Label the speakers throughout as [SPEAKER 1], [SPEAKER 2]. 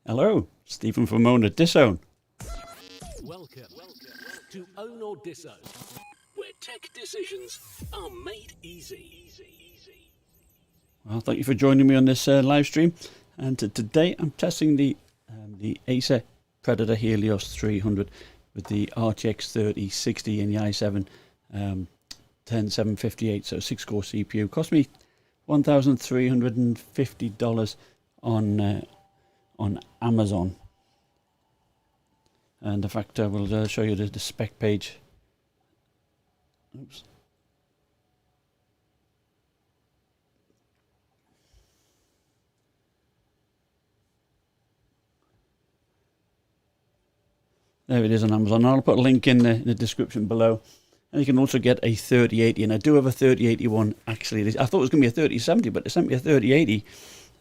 [SPEAKER 1] Hello, Stephen from OWNorDisown.
[SPEAKER 2] Welcome to OWNorDisown, where tech decisions are made easy.
[SPEAKER 1] Well, thank you for joining me on this live stream. And today I'm testing the Acer Predator Helios 300 with the RTX 3060 and the i7 10758, so 6-core CPU. Cost me $1,350 on Amazon. And in fact, I will show you the spec page. Oops. There it is on Amazon. I'll put a link in the description below. And you can also get a 3080, and I do have a 3081 actually. I thought it was going to be a 3070, but they sent me a 3080,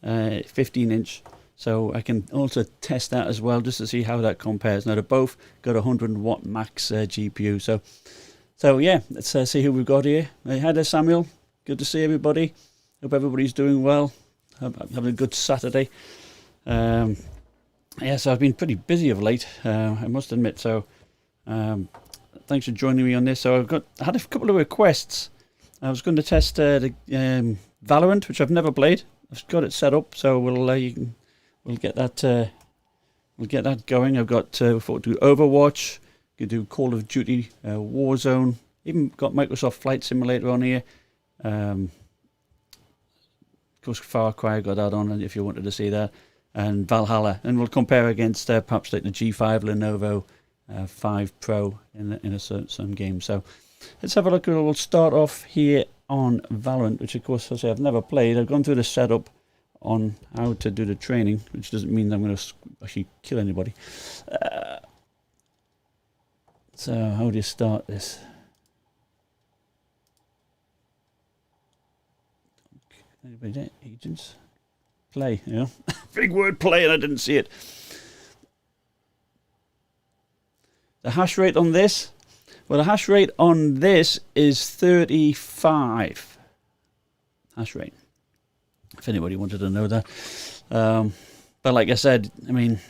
[SPEAKER 1] 15-inch. So I can also test that as well, just to see how that compares. Now, they both got a 100-watt max GPU. So yeah, let's see who we've got here. Hi there, Samuel. Good to see everybody. Hope everybody's doing well. Having a good Saturday. Yeah, so I've been pretty busy of late, I must admit. So thanks for joining me on this. So I had a couple of requests. I was going to test the Valorant, which I've never played. I've got it set up, so we'll get that going. I've got thought to do Overwatch, could do Call of Duty, Warzone. Even got Microsoft Flight Simulator on here. Of course, Far Cry, got that on, if you wanted to see that. And Valhalla, and we'll compare against perhaps like the G5 Lenovo 5 Pro in some games. So let's have a look. We'll start off here on Valorant, which of course, as I say, I've never played. I've gone through the setup on how to do the training, which doesn't mean I'm going to actually kill anybody. So how do you start this? Anybody there? Agents? Play, yeah. Big word, play, and I didn't see it. The hash rate on this? Well, the hash rate on this is 35. Hash rate. If anybody wanted to know that. But like I said, I mean,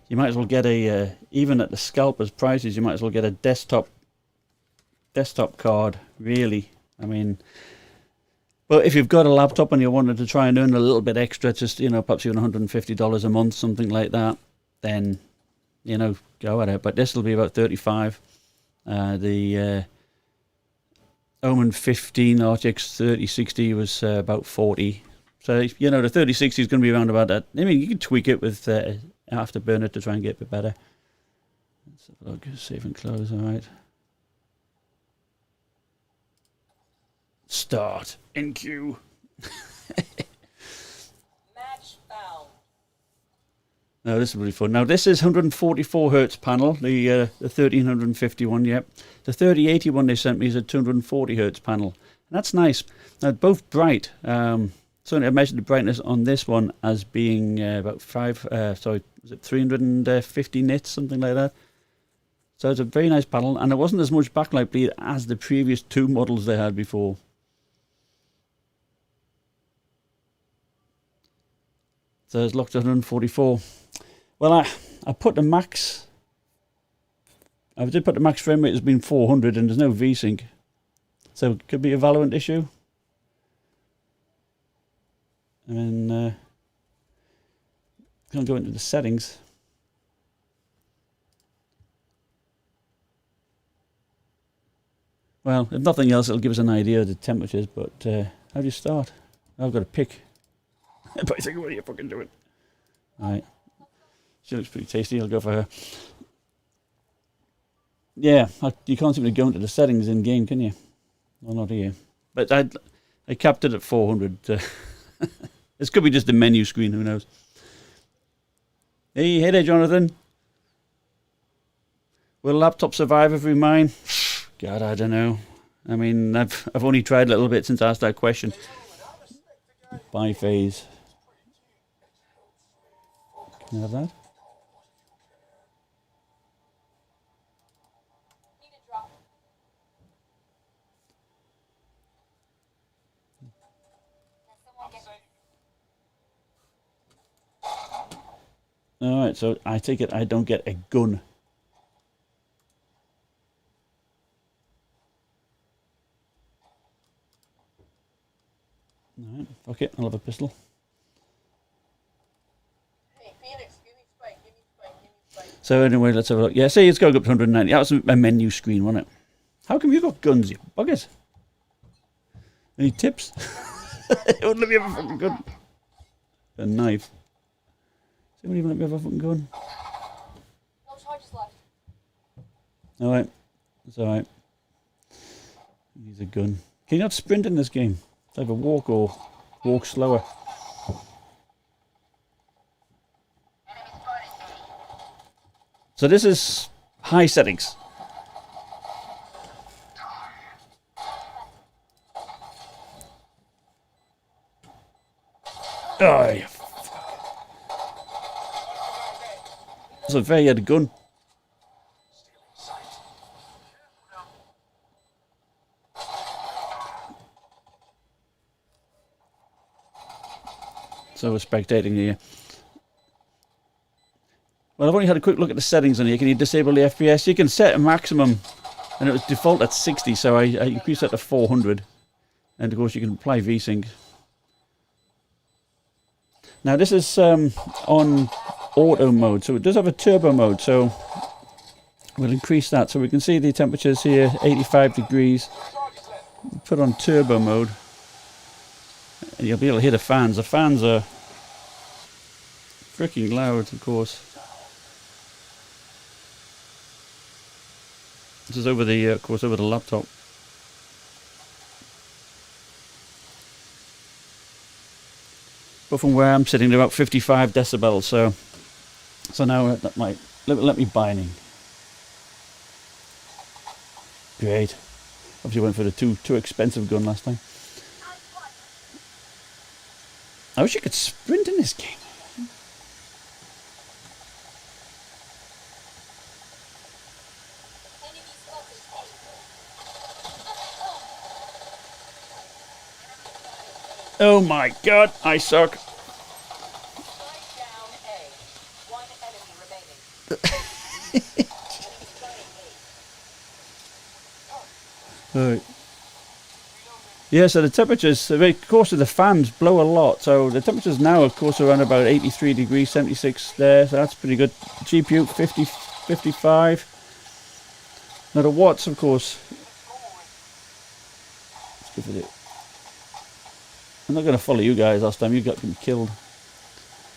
[SPEAKER 1] you might as well get a, even at the scalpers prices, you might as well get a desktop card, really. I mean, but if you've got a laptop and you wanted to try and earn a little bit extra, just, perhaps even $150 a month, something like that, then, go at it. But this will be about 35. The Omen 15 RTX 3060 was about 40. So, the 3060 is going to be around about that. I mean, you can tweak it with Afterburner to try and get a bit better. Let's have a look. Save and close, all right. Start in queue.
[SPEAKER 3] Match found.
[SPEAKER 1] No, this will be fun. Now, this is 144 hertz panel, the 1351. Yep. The 3081 they sent me is a 240 hertz panel. And that's nice. Now, both bright. Certainly, I measured the brightness on this one as being about 350 nits, something like that. So it's a very nice panel, and it wasn't as much backlight bleed as the previous two models they had before. So it's locked at 144. Well, I put the max. I did put the max frame rate has been 400, and there's no VSync, so it could be a Valorant issue. And then going to go into the settings. Well, if nothing else, it'll give us an idea of the temperatures. But how do you start? I've got to pick. But I think, what are you fucking doing? All right. She looks pretty tasty. I'll go for her. Yeah, you can't seem to go into the settings in game, can you? Well, not here. But I capped it at 400. This could be just a menu screen. Who knows? Hey there, Jonathan. Will a laptop survive every mine? God, I don't know. I mean, I've only tried a little bit since I asked that question. Biphase. Can I have that? Alright, so I take it I don't get a gun. Alright, fuck it, I'll have a pistol.
[SPEAKER 3] Hey, Phoenix, give me spike, give me spike, give me spike.
[SPEAKER 1] So anyway, let's have a look. Yeah, see, it's going up to 190. That was a menu screen, wasn't it? How come you got guns, you buggers? Any tips? It wouldn't let me have a fucking gun. A knife. Somebody even let me have a fucking gun?
[SPEAKER 3] No charges left.
[SPEAKER 1] Alright. It's alright. Use a gun. Can you not sprint in this game? Either walk or walk slower. So this is high settings. Oh, you fuck. So fair you had a gun. So we're spectating here. Well, I've only had a quick look at the settings on here. Can you disable the FPS? You can set a maximum, and it was default at 60, so I increased that to 400. And of course you can apply VSync. Now this is on auto mode, so it does have a turbo mode, so we'll increase that. So we can see the temperatures here, 85 degrees. Put on turbo mode, and you'll be able to hear the fans. The fans are freaking loud, of course. This is over the, of course, over the laptop. But from where I'm sitting, they're about 55 decibels. So now that might let me buy any. Great. Obviously went for the too expensive gun last time. I wish you could sprint in this game. Oh my god, I suck.
[SPEAKER 3] Strike down A. One enemy remaining.
[SPEAKER 1] Right. Yeah, so the temperatures, of course, the fans blow a lot. So the temperatures now, of course, are around about 83 degrees, 76 there. So that's pretty good. GPU 50, 55. Now the watts, of course. Let's go for it. I'm not going to follow you guys last time. You got killed.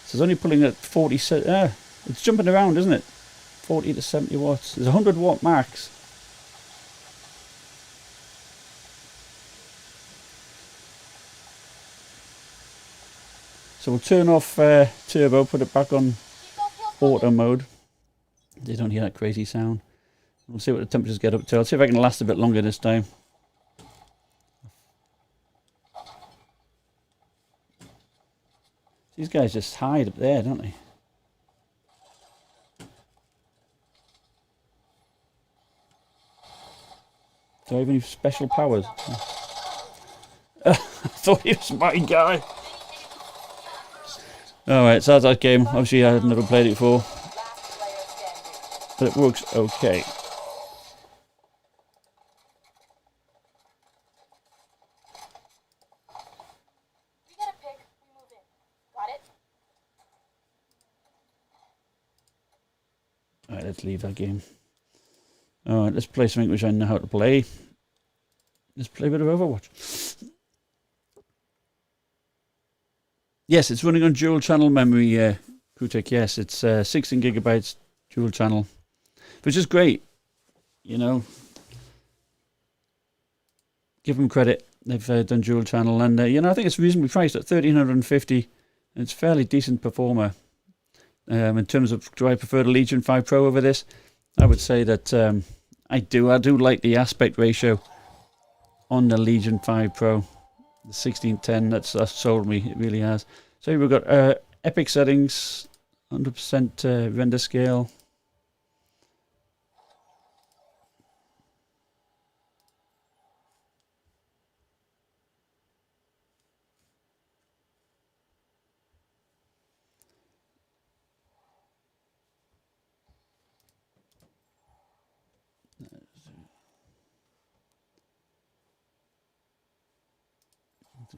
[SPEAKER 1] So it's only pulling at 40. It's jumping around, isn't it? 40 to 70 watts. There's a 100 watt max. So we'll turn off turbo, put it back on auto mode. You don't hear that crazy sound. We'll see what the temperatures get up to. I'll see if I can last a bit longer this time. These guys just hide up there, don't they? Do I have any special powers? I thought he was my guy. Alright, so that's that game. Obviously I had never played it before. But it works okay.
[SPEAKER 3] We get a pick, we move in. Got it?
[SPEAKER 1] Alright, let's leave that game. Alright, let's play something which I know how to play. Let's play a bit of Overwatch. Yes, it's running on dual channel memory, Kutek. Yes, it's 16 gigabytes dual channel, which is great. You know, give them credit. They've done dual channel, and you know, I think it's reasonably priced at $1,350. And it's a fairly decent performer. In terms of, do I prefer the Legion 5 Pro over this? I would say that I do like the aspect ratio on the Legion 5 Pro. The 1610, that's sold me, it really has. So we've got epic settings, 100% render scale.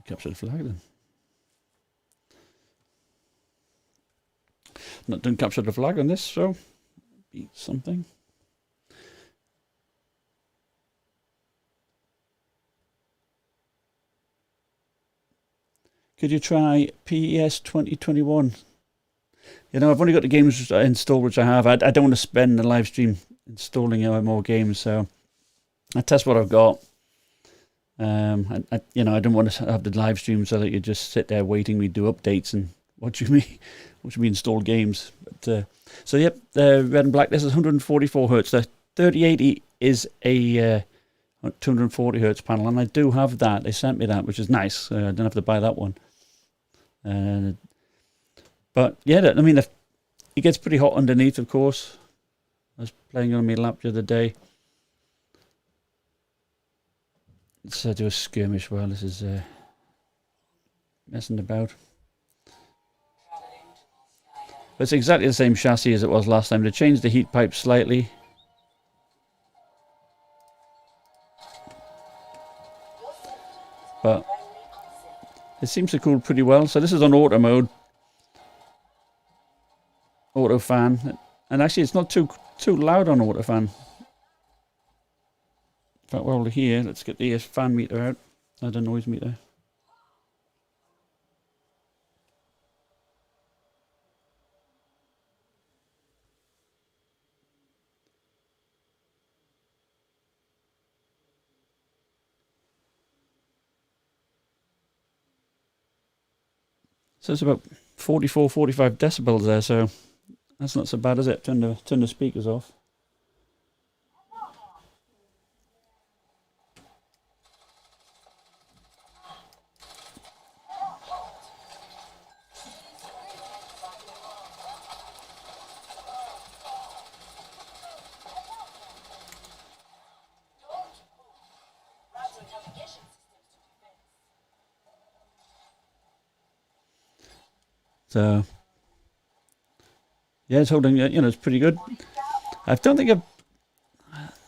[SPEAKER 1] Capture the flag then. Not done capture the flag on this, so be something. Could you try PES 2021? You know, I've only got the games installed, which I have. I don't want to spend the live stream installing more games, so I test what I've got. You know, I don't want to have the live stream so that you just sit there waiting me do updates and watch me install games. But so yep, red and black. This is 144 hertz. The 3080 is a 240 hertz panel, and I do have that. They sent me that, which is nice. I don't have to buy that one. But yeah, I mean, it gets pretty hot underneath, of course. I was playing on my lap the other day. Let's do a skirmish while this is messing about. But it's exactly the same chassis as it was last time. They changed the heat pipe slightly. But it seems to cool pretty well. So this is on auto mode. Auto fan. And actually it's not too loud on auto fan. In fact, while we're here, let's get the fan meter out. The noise meter. So it's about 44, 45 decibels there, so that's not so bad, is it? Turn the speakers off. So yeah, it's holding. You know, it's pretty good. I don't think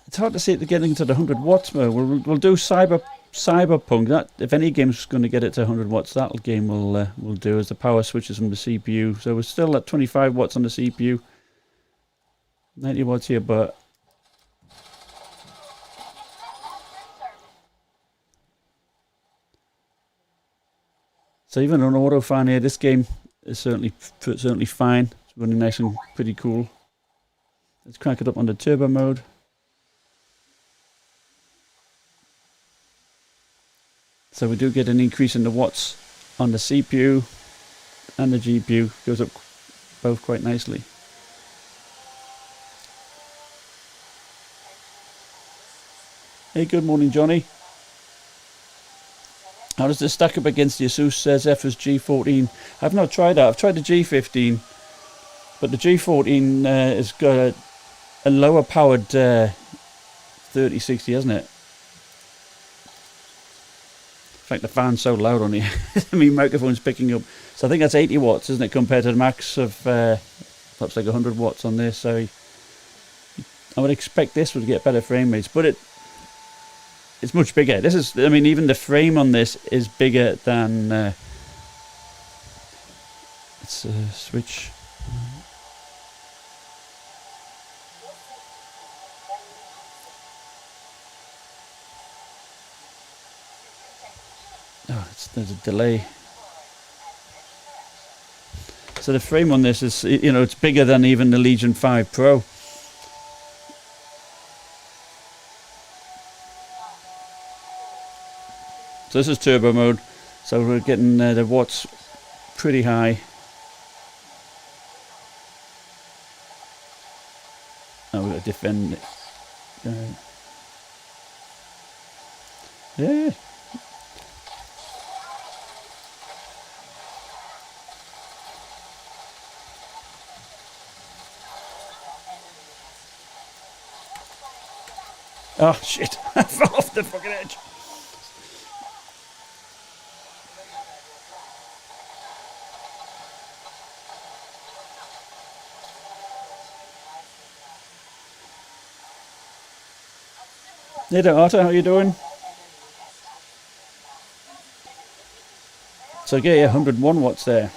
[SPEAKER 1] it's hard to see it getting to the 100 watts mode. We'll do CyberPunk. That if any game's going to get it to 100 watts, that game will do as the power switches from the CPU. So we're still at 25 watts on the CPU, 90 watts here, but so even on auto fan here, this game is certainly fine. It's running nice and pretty cool. Let's crank it up on the turbo mode. So we do get an increase in the watts on the CPU and the GPU. Goes up both quite nicely. Hey, good morning, Johnny. How does this stack up against the Asus Zephyrus G14? I've not tried that. I've tried the G15, but the G14 has got a lower powered 3060, hasn't it? In fact, the fan's so loud on here. I mean, microphone's picking up. So I think that's 80 watts, isn't it, compared to the max of perhaps like 100 watts on this. So I would expect this would get better frame rates, but it's much bigger. This is, I mean, even the frame on this is bigger than. Let's switch. Oh, there's a delay. So the frame on this is, you know, it's bigger than even the Legion 5 Pro. So this is turbo mode, so we're getting the watts pretty high. Oh, we've got to defend it. Yeah. Oh shit, I fell off the fucking edge. Hey there, Arthur, how you doing? So yeah, 101 watts there.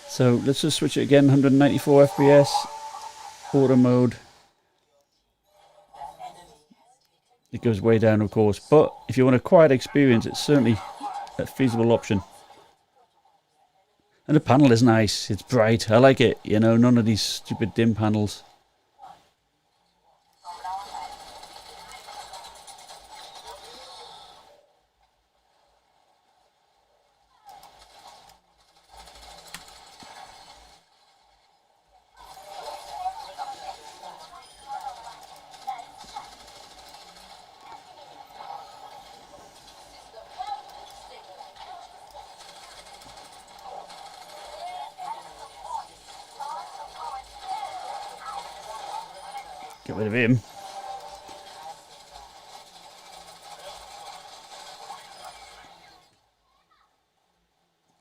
[SPEAKER 1] So let's just switch it again, 194 FPS, auto mode. It goes way down, of course, but if you want a quiet experience, it's certainly a feasible option. And the panel is nice, it's bright, I like it, you know, none of these stupid dim panels. Get rid of him.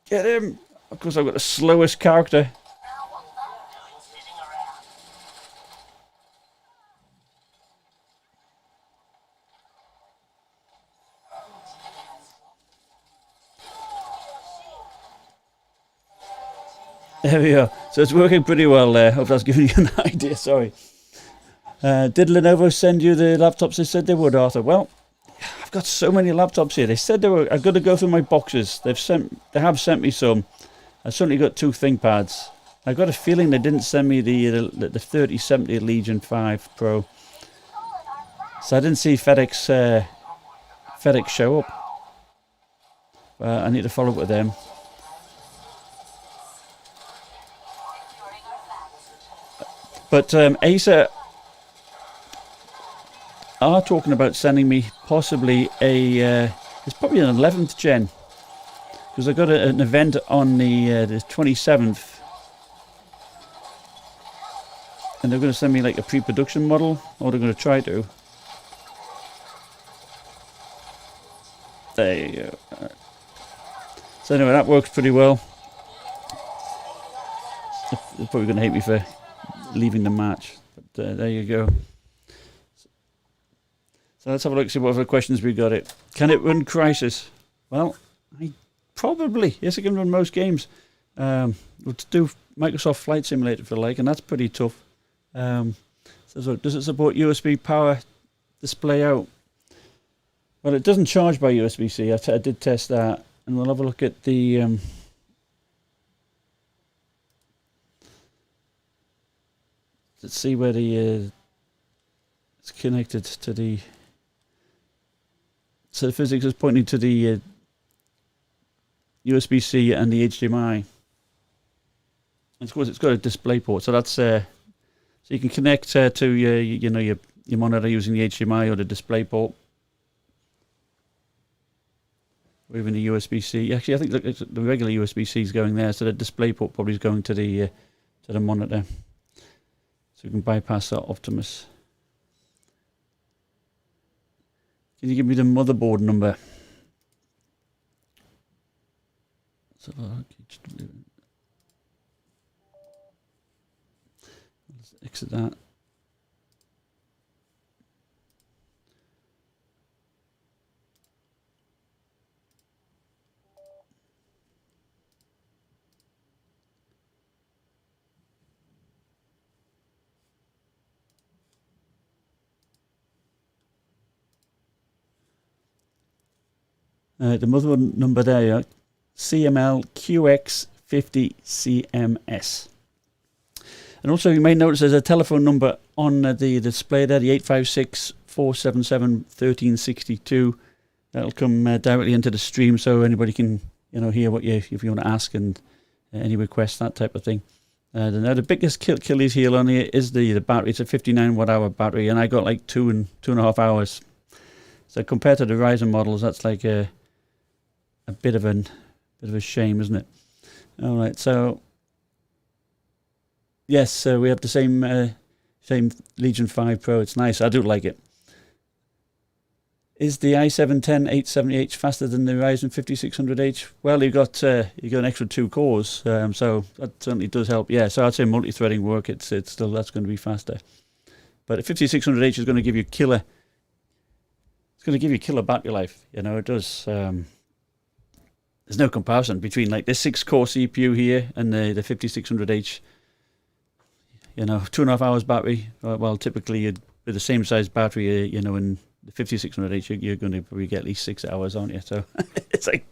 [SPEAKER 1] Get him! Of course I've got the slowest character. There we go. So it's working pretty well there. Hope that's giving you an idea. Sorry. Did Lenovo send you the laptops they said they would, Arthur? Well, I've got so many laptops here. They said they were. I've got to go through my boxes. They have sent me some. I certainly got 2 ThinkPads. I got a feeling they didn't send me the 3070 Legion 5 Pro. So I didn't see FedEx show up. I need to follow up with them. But Acer are talking about sending me possibly it's probably an 11th gen, because I got an event on the 27th, and they're going to send me like a pre-production model, or they're going to try to. There you go. So anyway, that works pretty well. They're probably going to hate me for leaving the match, but there you go. So let's have a look, see what other questions we got. It can it run Crysis? Well, probably. Yes, it can run most games. We'll do Microsoft Flight Simulator if you like, and that's pretty tough. So does it support USB power display out? Well, it doesn't charge by USB-C. I did test that, and we'll have a look at the let's see where the it's connected to the. So the physics is pointing to the USB-C and the HDMI. And of course, it's got a display port, so that's so you can connect to your monitor using the HDMI or the display port, or even the USB-C. Actually, I think the regular USB-C is going there, so the display port probably is going to the monitor, so you can bypass that Optimus. Can you give me the motherboard number? So, let's exit that. The motherboard number there, CML QX50CMS. And also you may notice there's a telephone number on the display there, the 856-477-1362. That'll come directly into the stream, so anybody can hear what if you want to ask, and any requests, that type of thing. Now the biggest Achilles heel on here is the battery. It's a 59 watt hour battery, and I got like 2.5 hours. So compared to the Ryzen models, that's like a bit of a shame, isn't it? All right, so yes, so we have the same Legion 5 Pro. It's nice. I do like it. Is the i7-10870H faster than the Ryzen 5600H? Well, you got an extra 2 cores, so that certainly does help. Yeah, so I'd say multi-threading work. It's still, that's going to be faster. But the 5600H is going to give you killer. It's going to give you killer battery life. It does. there's no comparison between like the 6-core CPU here and the 5600H. You know, 2.5 hours battery. Well, typically with the same size battery, you know, in the 5600H, you're going to probably get at least 6 hours, aren't you? So it's like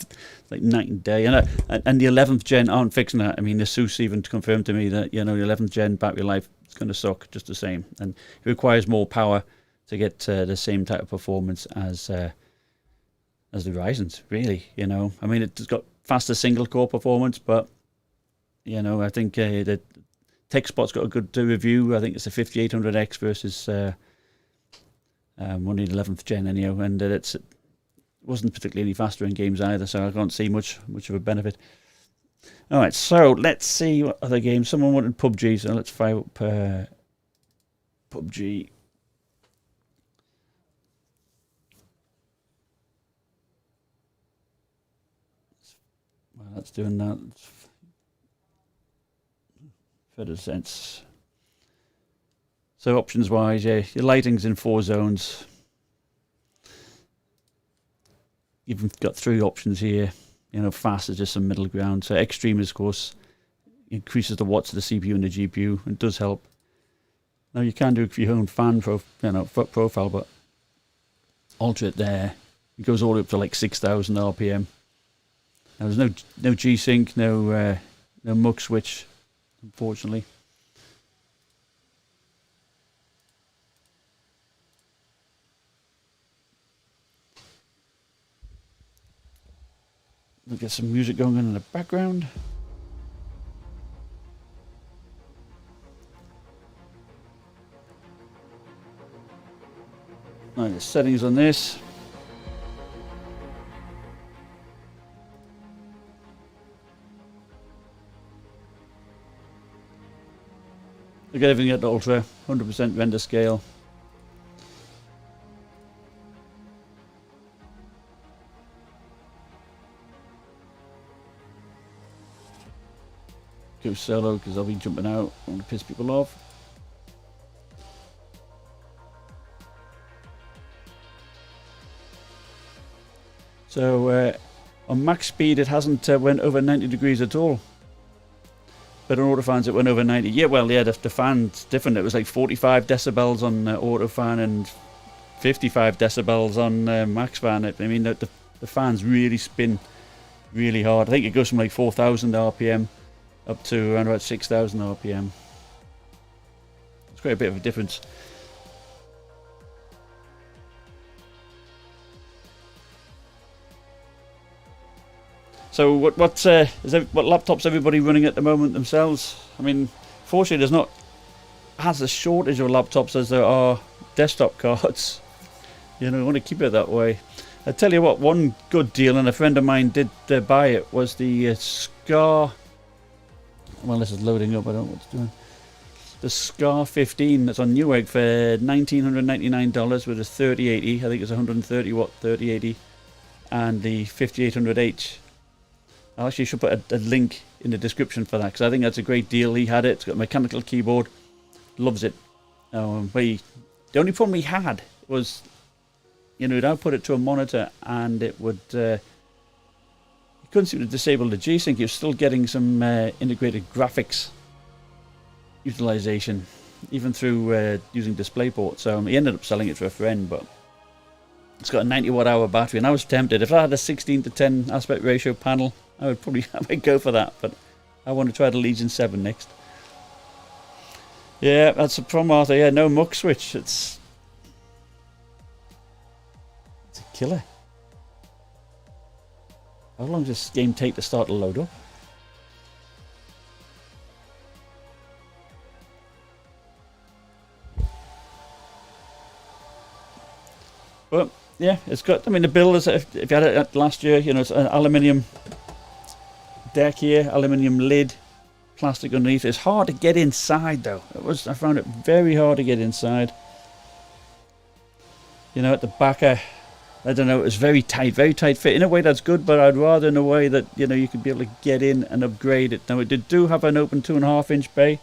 [SPEAKER 1] night and day. And the 11th gen aren't fixing that. I mean, the ASUS even confirmed to me that, you know, the 11th gen battery life is going to suck just the same, and it requires more power to get the same type of performance as the Ryzen's. Really, you know. I mean, it's got faster single core performance, but you know, I think that TechSpot's got a good review. I think it's a 5800X versus one in 11th gen anyhow, and it wasn't particularly any faster in games either, so I can't see much of a benefit. All right, so let's see what other games. Someone wanted PUBG, so let's fire up PUBG. Well, that's doing that. Further sense. So options wise, yeah, your lighting's in 4 zones. You've got 3 options here. You know, fast is just some middle ground. So extreme is, of course, increases the watts of the CPU and the GPU, and it does help. Now you can do it for your own profile, but alter it there. It goes all the way up to like 6,000 RPM. Now there's no G-Sync, no mux switch, unfortunately. We'll get some music going on in the background. Right, the settings on this. Look at everything at ultra, 100% render scale. Go solo because I'll be jumping out. I want to piss people off. So on max speed it hasn't went over 90 degrees at all. But on autofans it went over 90. Yeah, well, yeah, the fan's different. It was like 45 decibels on autofan and 55 decibels on max fan. I mean, the fans really spin really hard. I think it goes from like 4,000 RPM up to around about 6,000 RPM. It's quite a bit of a difference. So what laptops everybody running at the moment themselves? I mean, fortunately there's not as a shortage of laptops as there are desktop cards. You know, I want to keep it that way. I tell you what, one good deal, and a friend of mine did buy it, was the Scar. Well, this is loading up. I don't know what it's doing. The Scar 15 that's on Newegg for $1,999 with a 3080. I think it's 130 watt 3080, and the 5800H. I actually should put a link in the description for that, because I think that's a great deal. He had it. It's got a mechanical keyboard. Loves it. But the only problem he had was, you know, he'd output it to a monitor and it would. He couldn't seem to disable the G-Sync. He was still getting some integrated graphics utilization, even through using DisplayPort. So he ended up selling it to a friend, but it's got a 90 watt hour battery, and I was tempted. If I had a 16:10 aspect ratio panel, I would go for that, but I want to try the Legion 7 next. Yeah, that's a problem, Arthur. Yeah, no mux switch. It's a killer. How long does this game take to start to load up? But yeah, it's got. I mean, the build is, if you had it last year, you know, it's an aluminium deck here, aluminium lid, plastic underneath. It's hard to get inside though. I found it very hard to get inside. You know, at the back, I don't know, it was very tight fit. In a way that's good, but I'd rather in a way that, you know, you could be able to get in and upgrade it. Now it do have an open 2.5 inch bay.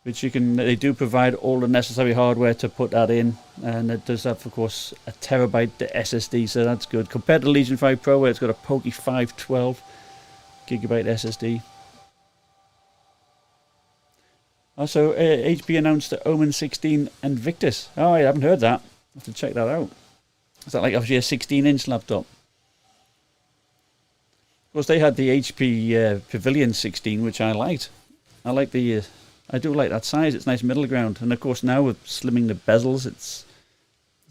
[SPEAKER 1] which they do provide all the necessary hardware to put that in, and it does have, of course, a terabyte SSD, so that's good compared to Legion 5 Pro, where it's got a pokey 512 gigabyte SSD. Also, HP announced the Omen 16 Invictus. Oh, I haven't heard that. I have to check that out. Is that like obviously a 16-inch laptop? Of course, they had the HP Pavilion 16, which I liked. I do like that size. It's nice middle ground. And of course, now with slimming the bezels, it's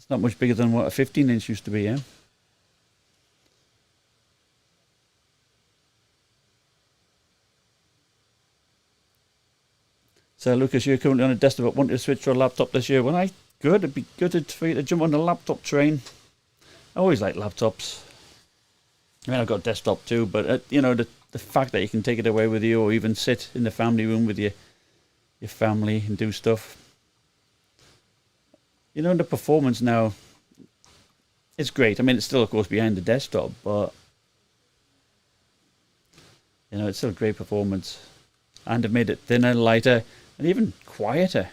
[SPEAKER 1] not much bigger than what a 15-inch used to be, yeah? So, Lucas, you're currently on a desktop. Want to switch to a laptop this year? Well, good. It'd be good for you to jump on the laptop train. I always like laptops. I mean, I've got a desktop too, but you know, the fact that you can take it away with you, or even sit in the family room with your family and do stuff. You know, the performance now, it's great. I mean, it's still, of course, behind the desktop, but you know, it's still great performance, and they've made it thinner, lighter, and even quieter.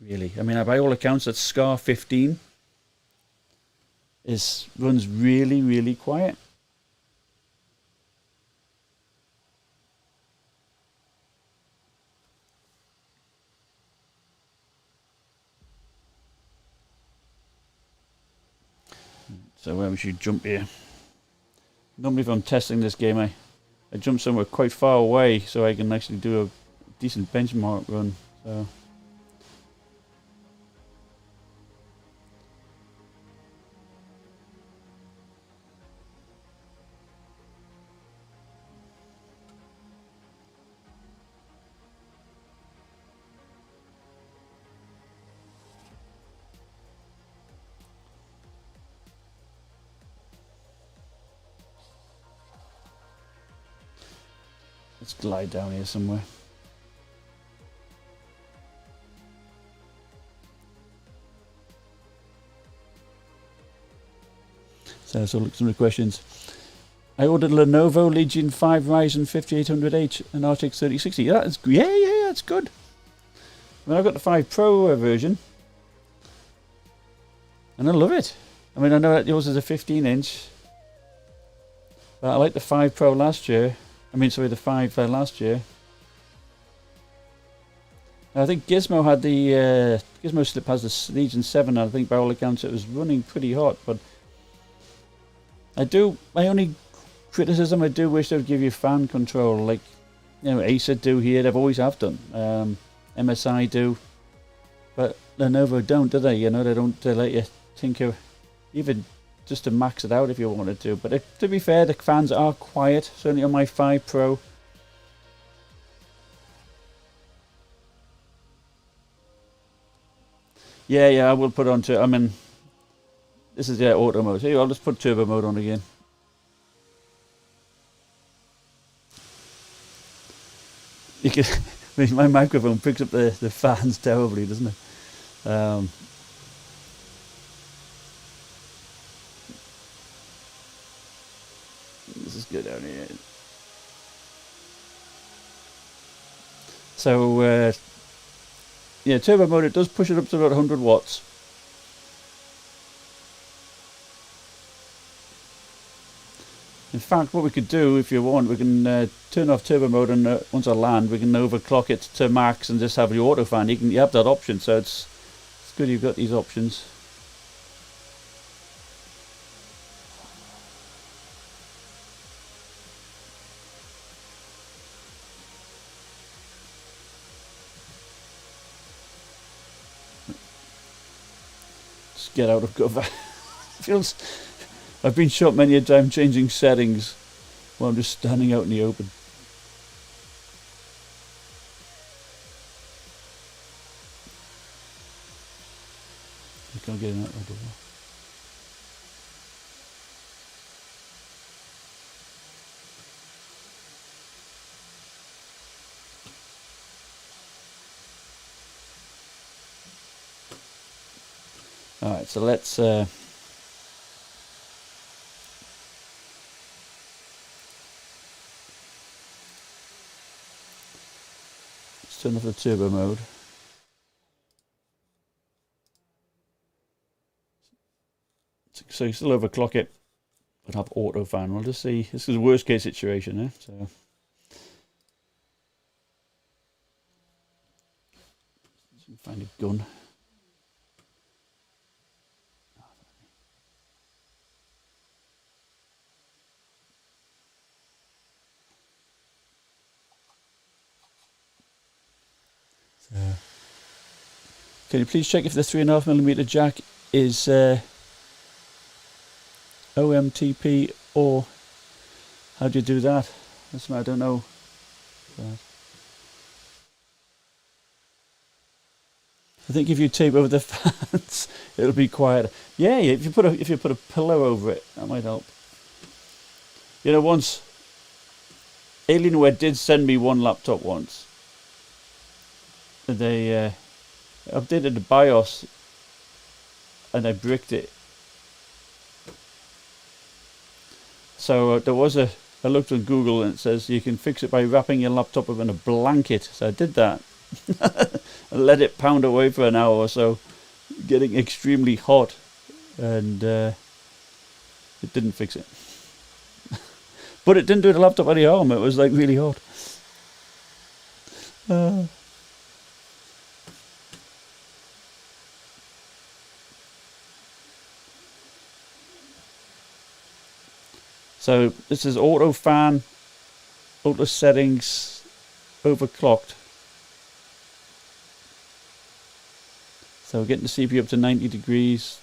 [SPEAKER 1] Really, I mean, by all accounts, that Scar 15 runs really, really quiet. So where we should jump here. Normally if I'm testing this game, I jump somewhere quite far away so I can actually do a decent benchmark run. So let's glide down here somewhere. So look at some of the questions. I ordered Lenovo Legion 5 Ryzen 5800H and RTX 3060. That's that's good. I mean, I've got the 5 Pro version, and I love it. I mean, I know that yours is a 15-inch, but I like the 5 Pro last year. I mean, sorry, the 5 last year. I think Gizmo had the Gizmo Slip has the Legion 7, and I think by all accounts it was running pretty hot. But my only criticism, I do wish they would give you fan control, like Acer do here. They've always have done. MSI do, but Lenovo don't, do they? They don't let you tinker, even just to max it out if you wanted to. But to be fair, the fans are quiet, certainly on my 5 Pro. Yeah, I will put on to. I mean, this is auto mode. Here, I'll just put turbo mode on again. You can. I mean, my microphone picks up the fans terribly, doesn't it? Let's just go down here. So, turbo mode, it does push it up to about 100 watts. In fact, what we could do, if you want, we can turn off turbo mode, and once I land, we can overclock it to max and just have the auto fan. You have that option, so it's good you've got these options. Just get out of cover. Feels. I've been shot many a time changing settings while I'm just standing out in the open. I can't get in that right over. Alright, so let's Let's turn off the turbo mode. So you still overclock it, but have auto fan. We'll just see. This is a worst case situation, eh? So find a gun. So, can you please check if the 3.5mm jack is OMTP or how do you do that? That's what I don't know. I think if you tape over the fans, it'll be quieter. Yeah, if you put a pillow over it, that might help. You know, once Alienware did send me one laptop once. They updated the BIOS and I bricked it. So there was I looked on Google and it says you can fix it by wrapping your laptop up in a blanket. So I did that. And let it pound away for an hour or so, getting extremely hot, and it didn't fix it. But it didn't do the laptop any harm. It was like really hot. So this is auto fan, auto settings, overclocked. So we're getting the CPU up to 90 degrees.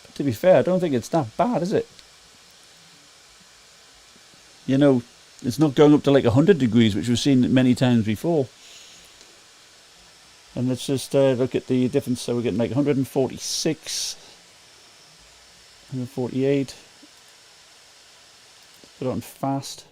[SPEAKER 1] But to be fair, I don't think it's that bad, is it? You know, it's not going up to like 100 degrees, which we've seen many times before. And let's just look at the difference. So we're getting like 146, 148. Put it on fast.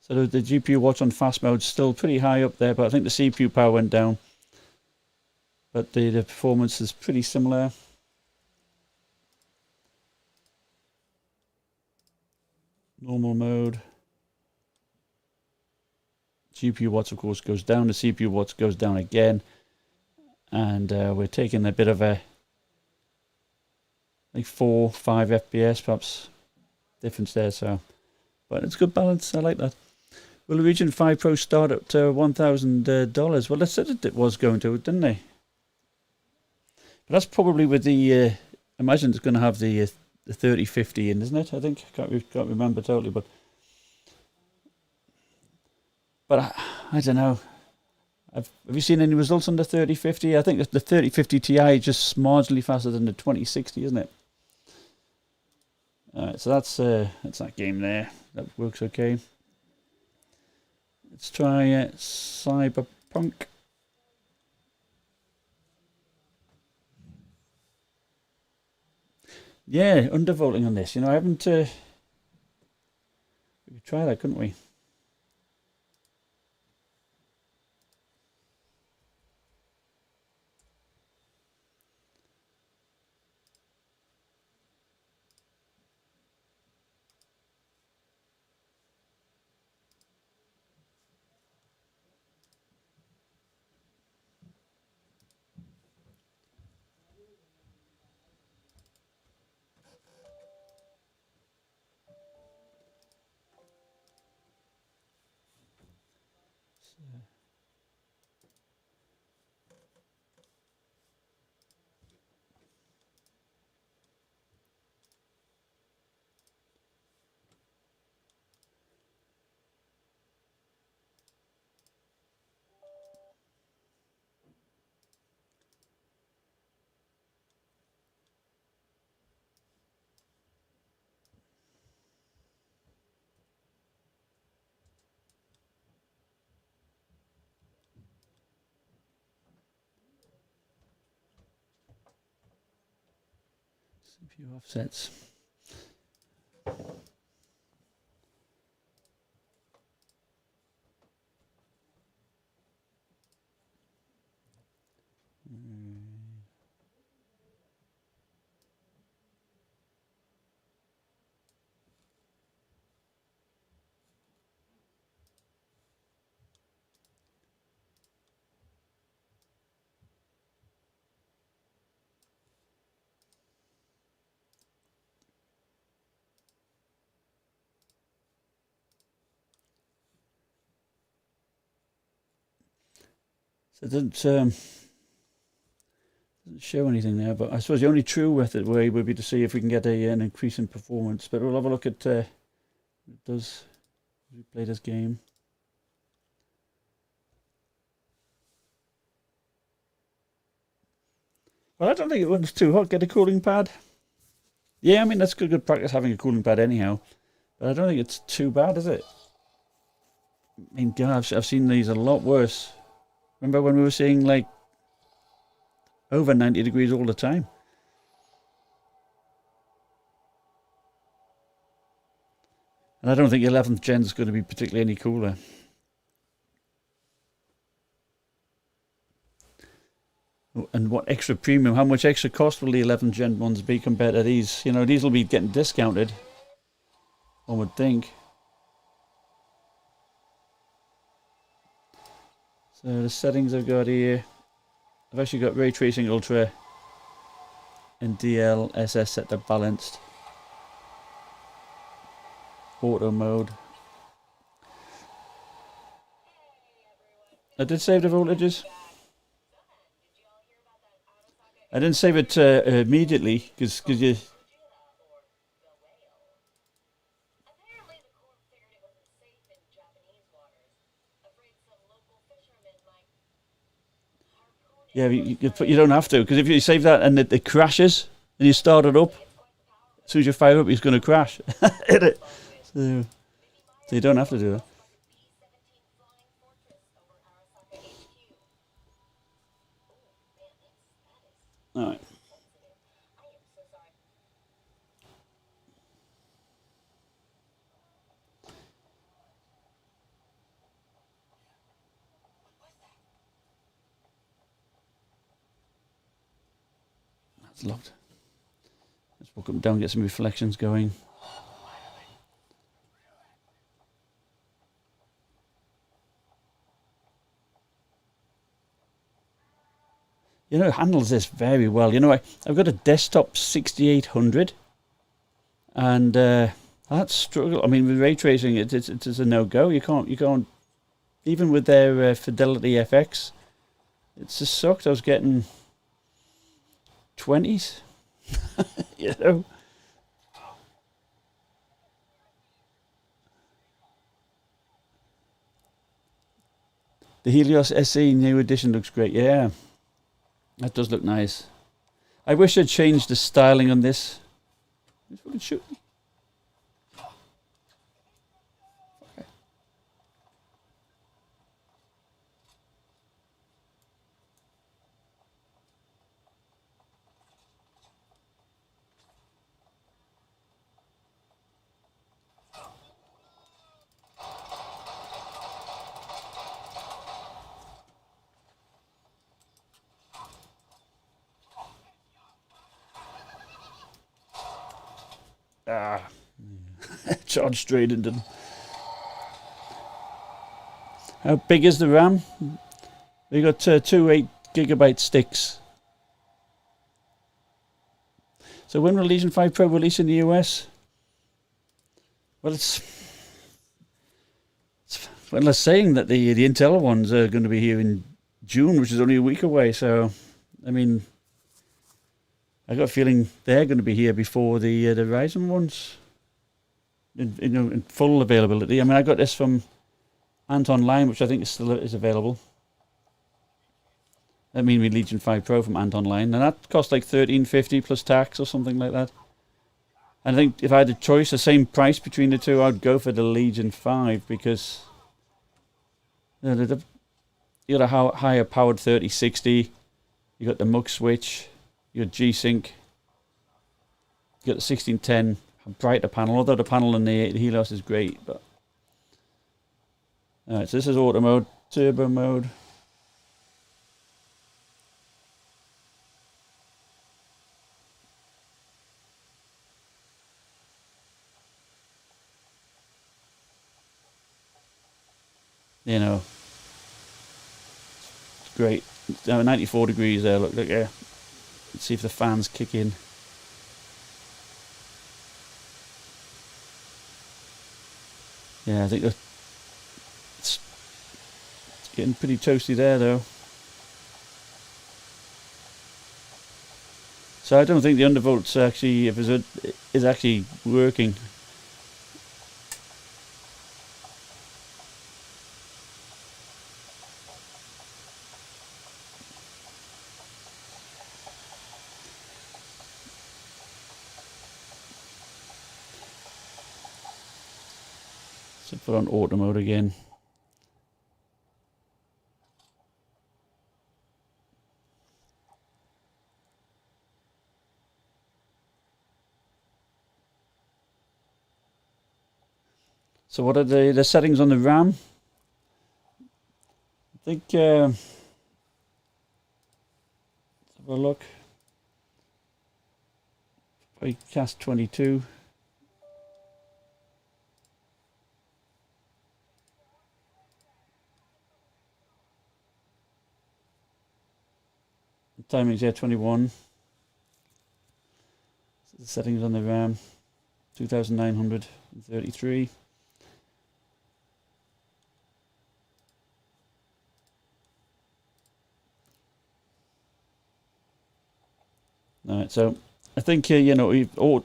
[SPEAKER 1] So the GPU watch on fast mode is still pretty high up there, but I think the CPU power went down. But the performance is pretty similar. Normal mode. GPU watts, of course, goes down. The CPU watts goes down again. And we're taking a bit of a like 4-5 FPS perhaps difference there. So, but it's good balance. I like that. Will the Region 5 Pro start at $1,000? Well, they said it was going to, didn't they? But that's probably with the. Imagine it's going to have the 3050 in, isn't it? I think can't remember totally, but I don't know. Have you seen any results on the 3050? I think the 3050 Ti is just marginally faster than the 2060, isn't it? All right, so that's that game there. That works okay. Let's try CyberPunk. Yeah, undervolting on this. You know, I haven't. We could try that, couldn't we? CPU offsets. So it doesn't show anything there, but I suppose the only true method way would be to see if we can get an increase in performance. But we'll have a look at what it does as we play this game. Well, I don't think it runs too hot. Get a cooling pad. Yeah, I mean, that's good practice having a cooling pad anyhow. But I don't think it's too bad, is it? I mean, God, I've seen these a lot worse. Remember when we were seeing, like, over 90 degrees all the time? And I don't think 11th gen is going to be particularly any cooler. And what extra premium, how much extra cost will the 11th gen ones be compared to these? You know, these will be getting discounted, one would think. So the settings I've got here, I've actually got Ray Tracing Ultra and DLSS set to balanced. Auto mode. I did save the voltages. I didn't save it immediately because you. Yeah, you don't have to, because if you save that and it crashes and you start it up, as soon as you fire up, it's going to crash. Hit it. So you don't have to do that. All right. That's locked. Let's walk up and down, get some reflections going. You know, it handles this very well. You know, I've got a desktop 6800, and that's struggle. I mean, with ray tracing, it's a no-go. You can't, even with their Fidelity FX, it's just sucked. I was getting 20s, you know. The Helios SE new edition looks great. Yeah. That does look nice. I wish I'd changed the styling on this. Just fucking shoot me. Okay. Charge straight into them. How big is the RAM? We got two 8GB sticks. So when will Legion 5 Pro release in the US? Well, it's they're saying that the Intel ones are going to be here in June, which is only a week away. So, I mean, I got a feeling they're going to be here before the Ryzen ones. In full availability. I mean, I got this from Ant Online, which I think is available. I mean, with Legion 5 Pro from Ant Online, and that cost like $13.50 plus tax or something like that. And I think if I had a choice, the same price between the two, I'd go for the Legion 5 because you got a higher powered 3060. You got the Mux switch. You got G-Sync. You got the 1610. A brighter panel, although the panel in the Helios is great. But alright, so this is auto mode, turbo mode. You know, it's great. It's 94 degrees there. Look, yeah. Let's see if the fans kick in. Yeah, I think it's getting pretty toasty there, though. So I don't think the undervolt's actually, if it's is actually working. So put on auto mode again. So what are the settings on the RAM? I think, let's have a look. Cast 22. The timing's here 21. So the settings on the RAM, 2933. Alright, so I think, you know,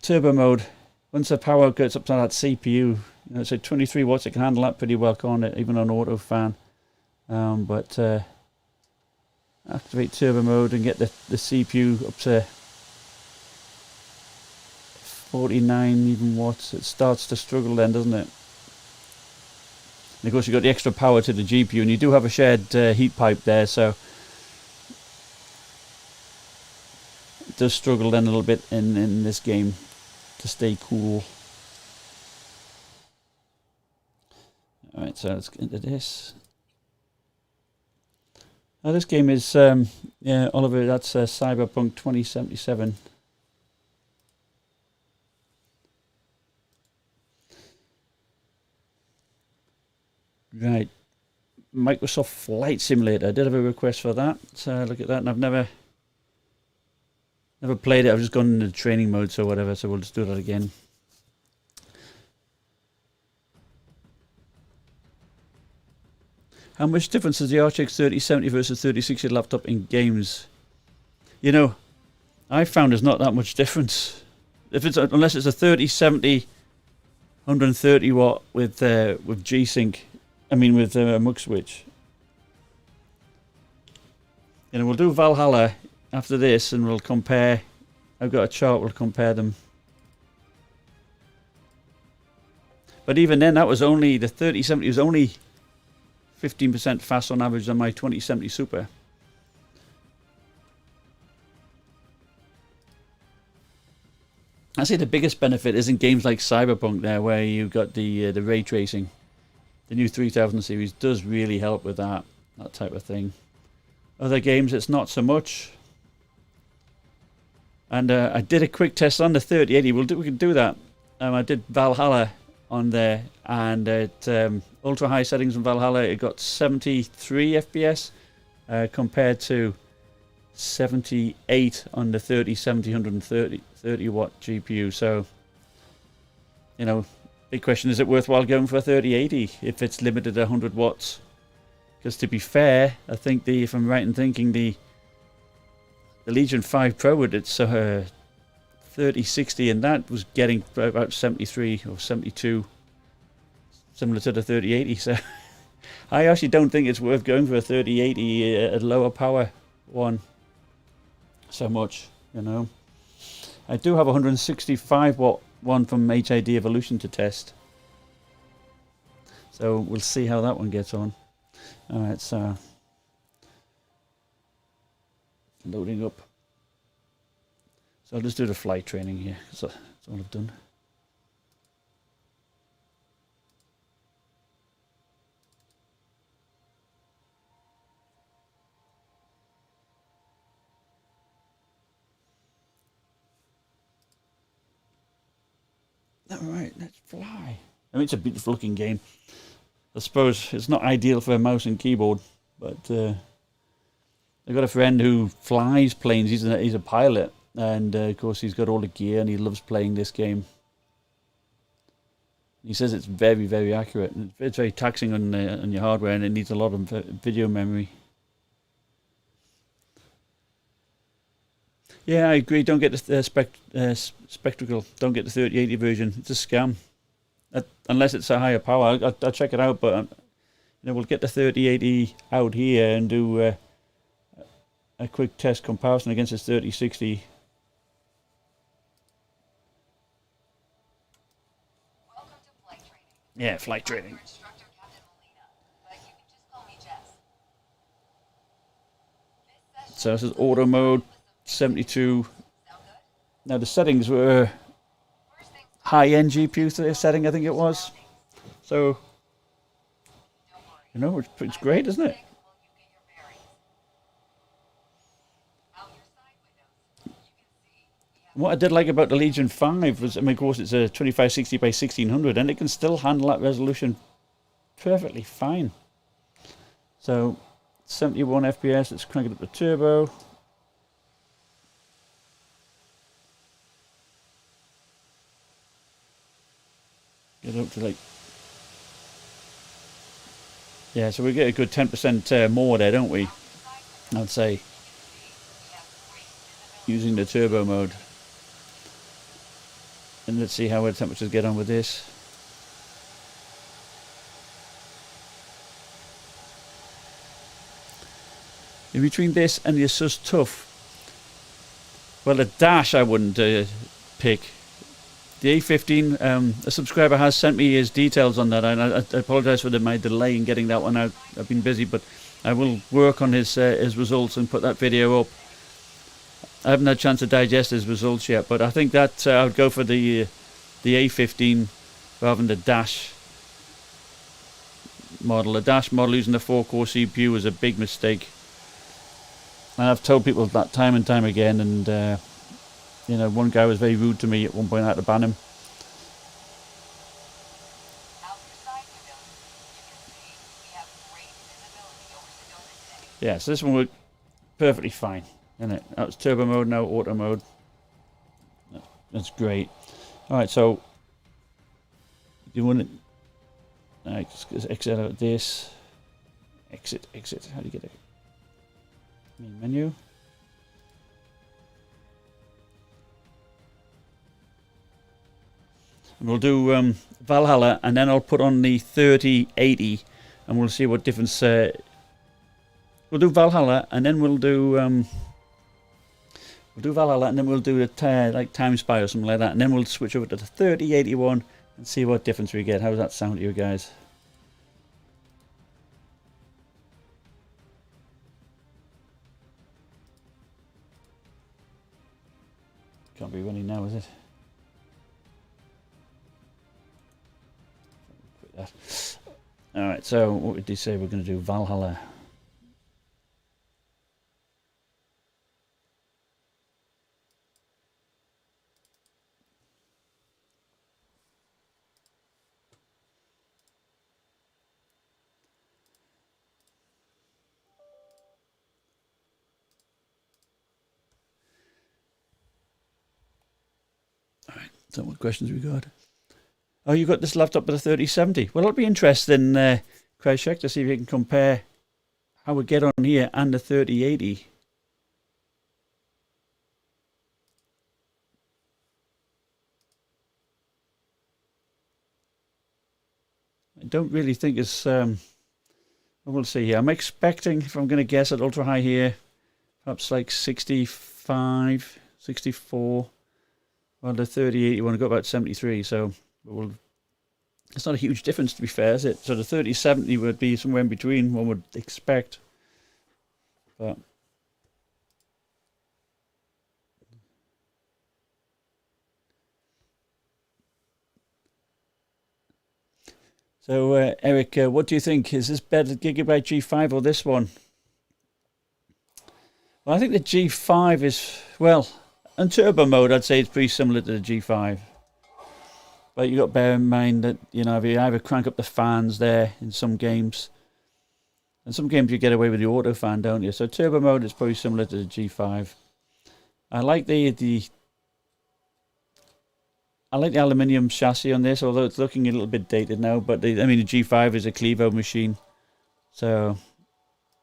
[SPEAKER 1] turbo mode, once the power gets up to that CPU, you know, so 23 watts, it can handle that pretty well, can't it, even on auto fan. But activate turbo mode and get the CPU up to 49 even watts, it starts to struggle then, doesn't it? And of course you've got the extra power to the GPU, and you do have a shared heat pipe there, so does struggle then a little bit in this game to stay cool. Alright, so let's get into this. Now this game is, yeah, Oliver, that's CyberPunk 2077. Right, Microsoft Flight Simulator. I did have a request for that, so look at that, and I've never played it. I've just gone into training mode, so whatever, so we'll just do that again. How much difference is the RTX 3070 versus 3060 laptop in games? You know, I found there's not that much difference. Unless it's a 3070 130 watt with G-Sync, I mean with Mux Switch. You know, we'll do Valhalla after this, and we'll compare. I've got a chart, we'll compare them. But even then, that was only, the 3070 was only 15% fast on average than my 2070 Super. I say the biggest benefit is in games like CyberPunk there, where you've got the ray tracing. The new 3000 series does really help with that type of thing. Other games, it's not so much. And I did a quick test on the 3080. We can do that. I did Valhalla on there, and at ultra high settings in Valhalla, it got 73 FPS compared to 78 on the 3070 130 watt GPU. So, you know, big question: is it worthwhile going for a 3080 if it's limited at 100 watts? Because to be fair, I think if I'm right in thinking, the Legion 5 Pro with its 3060, and that was getting about 73 or 72, similar to the 3080. So I actually don't think it's worth going for a 3080 at lower power one so much, you know. I do have a 165 watt one from HID Evolution to test, so we'll see how that one gets on. Alright, so loading up. So I'll just do the flight training here. So that's all I've done. Alright, let's fly. I mean, it's a beautiful looking game. I suppose it's not ideal for a mouse and keyboard, but I've got a friend who flies planes. He's a pilot, and of course he's got all the gear, and he loves playing this game. He says it's very, very accurate. It's very taxing on your hardware, and it needs a lot of video memory. Yeah, I agree. Don't get the spectacle. Don't get the 3080 version. It's a scam. Unless it's a higher power, I'll check it out. But we'll get the 3080 out here and do a quick test comparison against this 3060.
[SPEAKER 4] Welcome to flight training.
[SPEAKER 1] Yeah, flight
[SPEAKER 4] I'm
[SPEAKER 1] training.
[SPEAKER 4] your instructor, Captain Molina, but you can just call me Jess.
[SPEAKER 1] So this is auto mode, 72.
[SPEAKER 4] Sound good?
[SPEAKER 1] Now the settings were
[SPEAKER 4] First things
[SPEAKER 1] high-end GPU setting, I think it was. So,
[SPEAKER 4] don't worry.
[SPEAKER 1] it's great, isn't it?
[SPEAKER 4] While you get your bearings. Out your side windows, you can see we have
[SPEAKER 1] What I did like about the Legion 5 was, of course, it's a 2560 by 1600, and it can still handle that resolution perfectly fine. So, 71 FPS, let's crank it up to turbo. Get it up to like... Yeah, so we get a good 10% more there, don't we? I'd say, using the turbo mode. And let's see how our temperatures get on with this. In between this and the Asus Tough, well, the Dash I wouldn't pick. The A15, a subscriber has sent me his details on that, and I apologise for my delay in getting that one out. I've been busy, but I will work on his results and put that video up. I haven't had a chance to digest his results yet, but I think that I would go for the A15 rather than the Dash model. The Dash model using the 4-core CPU was a big mistake. And I've told people that time and time again, and one guy was very rude to me at one point. I had to ban him.
[SPEAKER 4] out your side windows, you can see we have great visibility over Sedona today.
[SPEAKER 1] Yeah, so this one worked perfectly fine, isn't it? That was turbo mode, now auto mode. That's great. All right, so you want to... All right, just exit out this. Exit. How do you get it? Main menu. And we'll do Valhalla, and then I'll put on the 3080, and we'll see what difference. We'll do Valhalla, and then we'll do Valhalla, and then we'll do the like Timespy or something like that, and then we'll switch over to the 3081 and see what difference we get. How does that sound to you guys? Can't be running now, is it? Quit that. Alright, so what did he say we're going to do? Valhalla. Alright, so what questions we got? Oh, you got this laptop with a 3070. Well, it'll be interesting, Kreisek, to see if you can compare how we get on here and the 3080. I don't really think it's... we'll see here. I'm expecting, if I'm going to guess, at ultra high here, perhaps like 65, 64. Well, the 3080 want to go about 73, so it's not a huge difference, to be fair, is it? So the 3070 would be somewhere in between, one would expect. But so, Eric, what do you think? Is this better, Gigabyte G5 or this one? Well, I think the G5 is, well, in turbo mode, I'd say it's pretty similar to the G5. But you got to bear in mind that, if you either crank up the fans there in some games, and some games you get away with the auto fan, don't you? So turbo mode is probably similar to the G5. I like the aluminium chassis on this, although it's looking a little bit dated now. But the G5 is a Clevo machine, so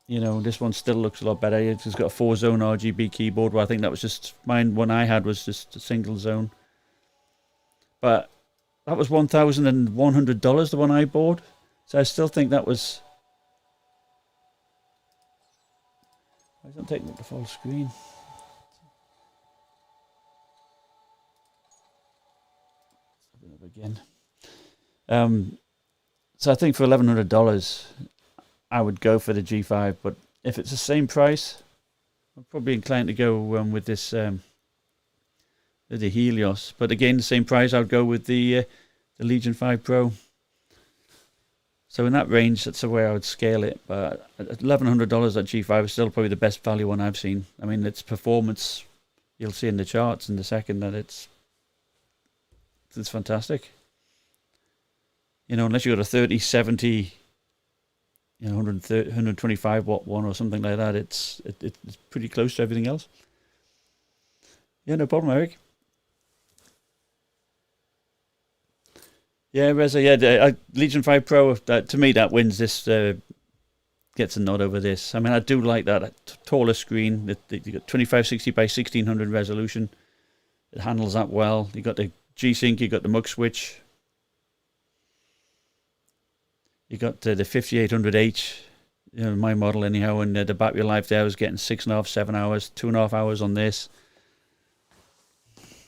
[SPEAKER 1] You know, this one still looks a lot better. It's got a 4-zone RGB keyboard, where I think that was just mine. One I had was just a single zone. But that was $1,100, the one I bought. So I still think that was... Why is it not taking up the full screen? Again. So I think for $1,100, I would go for the G5. But if it's the same price, I'm probably inclined to go with this, the Helios. But again, the same price, I would go with the Legion 5 Pro. So in that range, that's the way I would scale it. But at $1,100, that G5 is still probably the best value one I've seen. I mean, its performance, you'll see in the charts in a second that it's fantastic. You know, unless you got a 3070, you know, 125 watt one or something like that, it's pretty close to everything else. Yeah, no problem, Eric. Yeah, Reza, yeah, Legion 5 Pro, to me, that wins this, gets a nod over this. I mean, I do like that taller screen. You got 2560 by 1600 resolution. It handles that well. You got the G-Sync, you got the mux switch. You got the 5800H, you know, my model anyhow, and the battery life there was getting 6.5, 7 hours, 2.5 hours on this.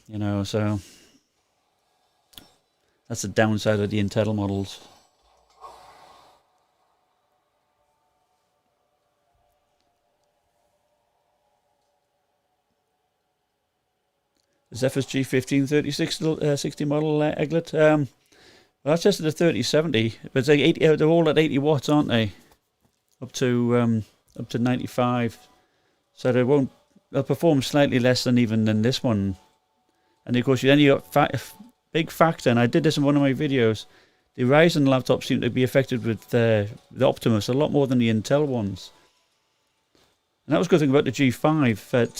[SPEAKER 1] You know, so that's the downside of the Intel models. The Zephyr's G1536 60 model, Egglet. Well, that's just the 3070, but they're all at 80 watts, aren't they? Up to 95, so they'll perform slightly less than this one. And of course, then you got big factor, and I did this in one of my videos. The Ryzen laptops seem to be affected with the Optimus a lot more than the Intel ones. And that was a good thing about the G5, that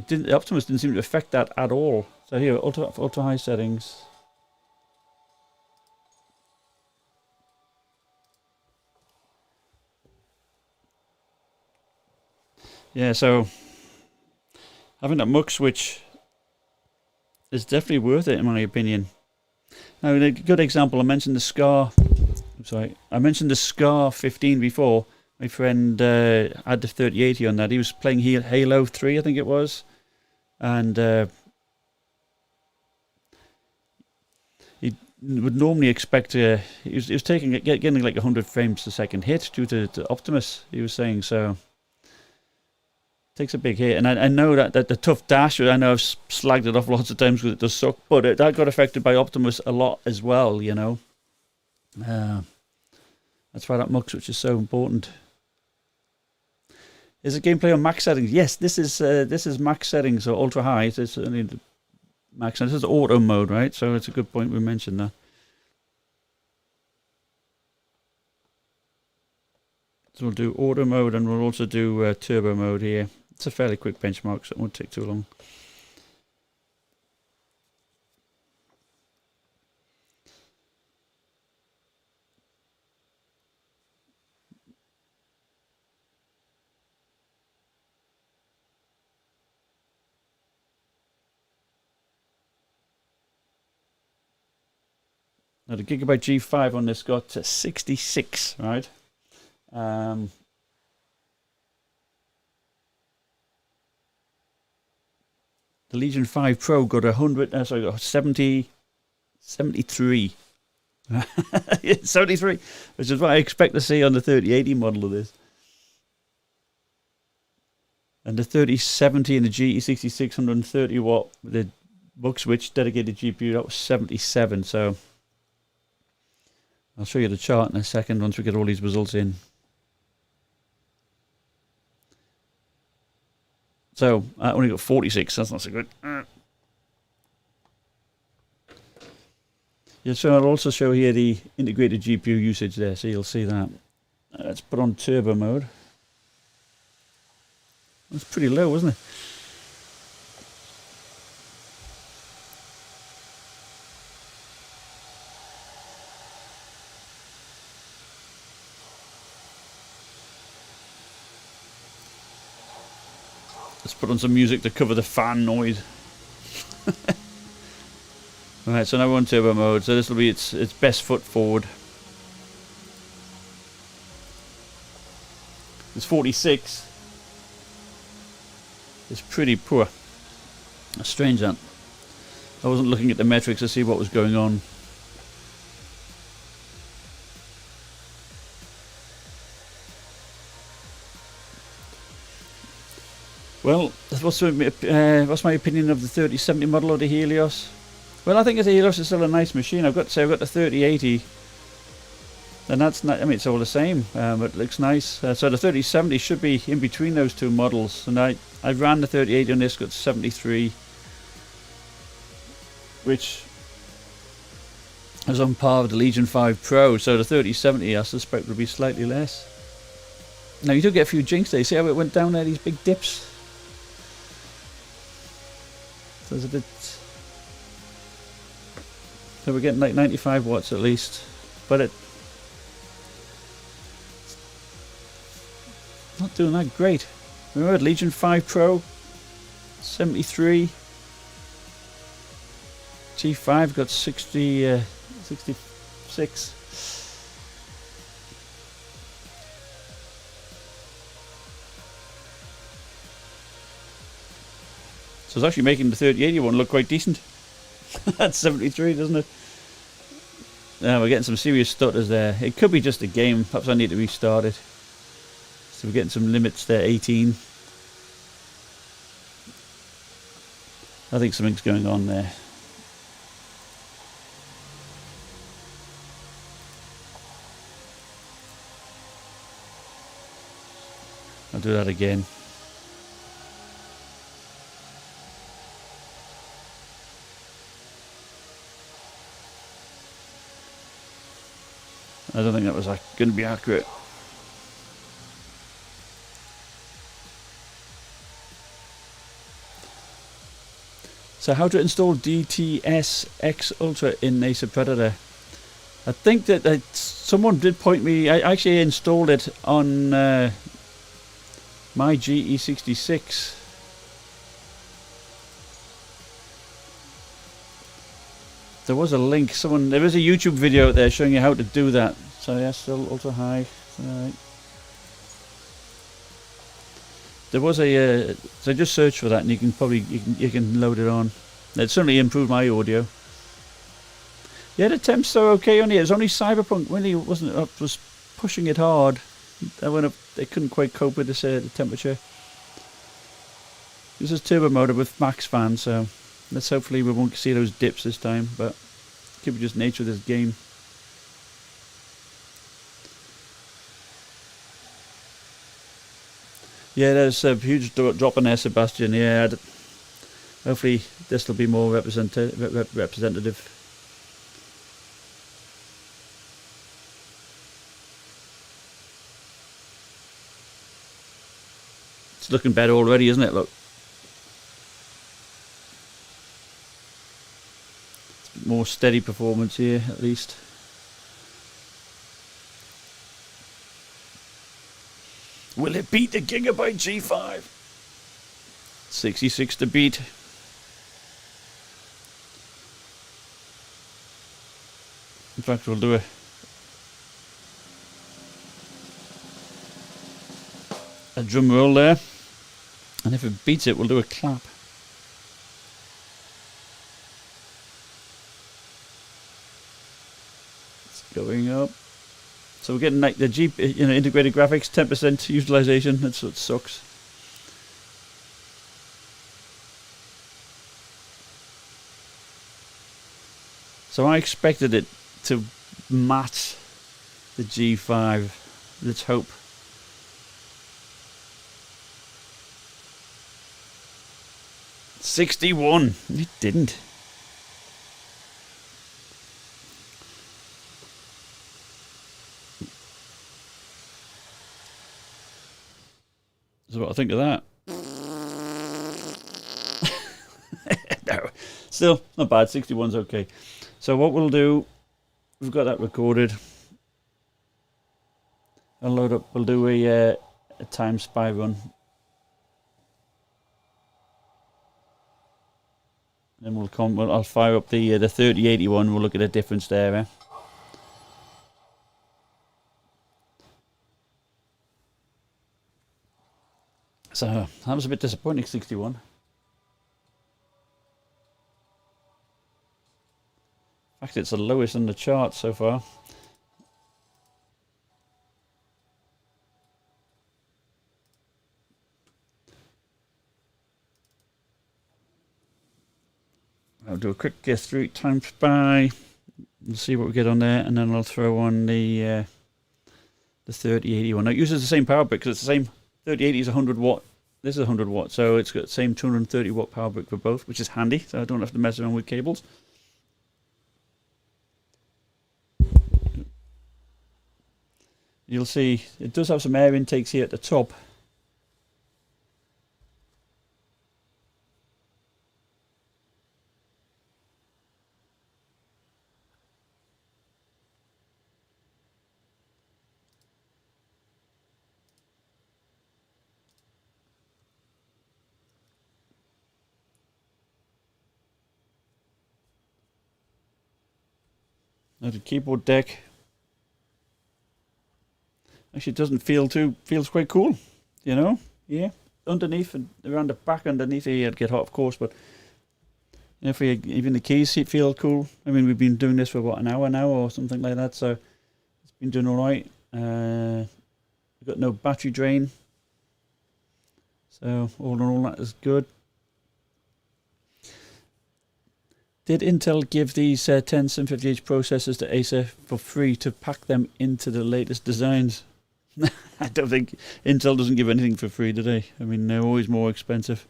[SPEAKER 1] the Optimus didn't seem to affect that at all. So here, ultra high settings. Yeah, so having that mux switch is definitely worth it in my opinion. Now, a good example, I mentioned the Scar. I mentioned the Scar 15 before. My friend had the 3080 on that. He was playing Halo 3, I think it was, and he would normally expect he was getting like 100 frames a second hit due to Optimus. He was saying so. Takes a big hit, and I know that the tough dash, I know I've slagged it off lots of times because it does suck, but that got affected by Optimus a lot as well, you know. That's why that mux switch is so important. Is the gameplay on max settings? Yes, this is max settings, or ultra high. It's only the max. This is auto mode, right? So it's a good point we mentioned that. So we'll do auto mode, and we'll also do turbo mode here. It's a fairly quick benchmark, so it won't take too long. Now the Gigabyte G5 on this got 66, right? The Legion 5 Pro got 73. 73, which is what I expect to see on the 3080 model of this. And the 3070 and the GE66 130 watt with the mux switch dedicated GPU, that was 77. So I'll show you the chart in a second once we get all these results in. So I only got 46. That's not so good. Yeah, so I'll also show here the integrated GPU usage there, so you'll see that. Let's put on turbo mode. That's pretty low, wasn't it? Let's put on some music to cover the fan noise. Alright, so now we're on turbo mode, so this will be its best foot forward. It's 46. It's pretty poor. That's strange, that. I wasn't looking at the metrics to see what was going on. Well, what's my opinion of the 3070 model of the Helios? Well, I think the Helios is still a nice machine. I've got to say, I've got the 3080, and that's not, I mean, it's all the same, but it looks nice. So the 3070 should be in between those two models, and I ran the 3080 on this, got 73, which is on par with the Legion 5 Pro. So the 3070, I suspect, would be slightly less. Now you do get a few jinks there. You see how it went down there, these big dips? So there's a bit. So we're getting like 95 watts at least, but it's not doing that great. Remember Legion 5 Pro, 73. G5 got 60, 66. So it's actually making the 3080 one look quite decent. That's 73, doesn't it? We're getting some serious stutters there. It could be just a game. Perhaps I need to restart it. So we're getting some limits there, 18. I think something's going on there. I'll do that again. I don't think that was going to be accurate. So how to install DTS X Ultra in Acer Predator? I think that someone did point me. I actually installed it on my GE66. There was a link. There is a YouTube video out there showing you how to do that. So yeah, still ultra high. Alright. There was a so just search for that, and you can probably you can load it on. It certainly improved my audio. Yeah, the temps are okay on here. It's only CyberPunk really was pushing it hard. They couldn't quite cope with this the temperature. This is turbo motor with max fan, so let's hopefully we won't see those dips this time, but it could be just nature of this game. Yeah, there's a huge drop in there, Sebastian. Yeah, hopefully this will be more representative. It's looking better already, isn't it? Look. More steady performance here, at least. Will it beat the Gigabyte G5? 66 to beat. In fact, we'll do a drum roll there, and if it beats it, we'll do a clap. Going up. So we're getting like the integrated graphics, 10% utilization. That's what sucks. So I expected it to match the G5. Let's hope. $61. It didn't. So what I think of that. No, still not bad. 61's okay. So what we'll do, we've got that recorded. I'll load up. We'll do a Timespy run. Then I'll fire up the 3080 one. We'll look at a difference there. Eh? So that was a bit disappointing. 61. In fact, it's the lowest on the chart so far. I'll do a quick through Timespy. We'll see what we get on there, and then I'll throw on the 3080 one. Now, it uses the same power brick because it's the same. 3080 is 100 watt. This is 100 watt, so it's got the same 230 watt power brick for both, which is handy. So I don't have to mess around with cables. You'll see it does have some air intakes here at the top. Now the keyboard deck. Actually, it doesn't feels quite cool, you know. Yeah, underneath and around the back, underneath here, it'd get hot, of course, but you know, even the keys feel cool. I mean, we've been doing this for what, an hour now or something like that, so it's been doing all right. We've got no battery drain, so all in all, that is good. Did Intel give these 10 750H processors to Acer for free to pack them into the latest designs? I don't think Intel doesn't give anything for free, do they? I mean, they're always more expensive.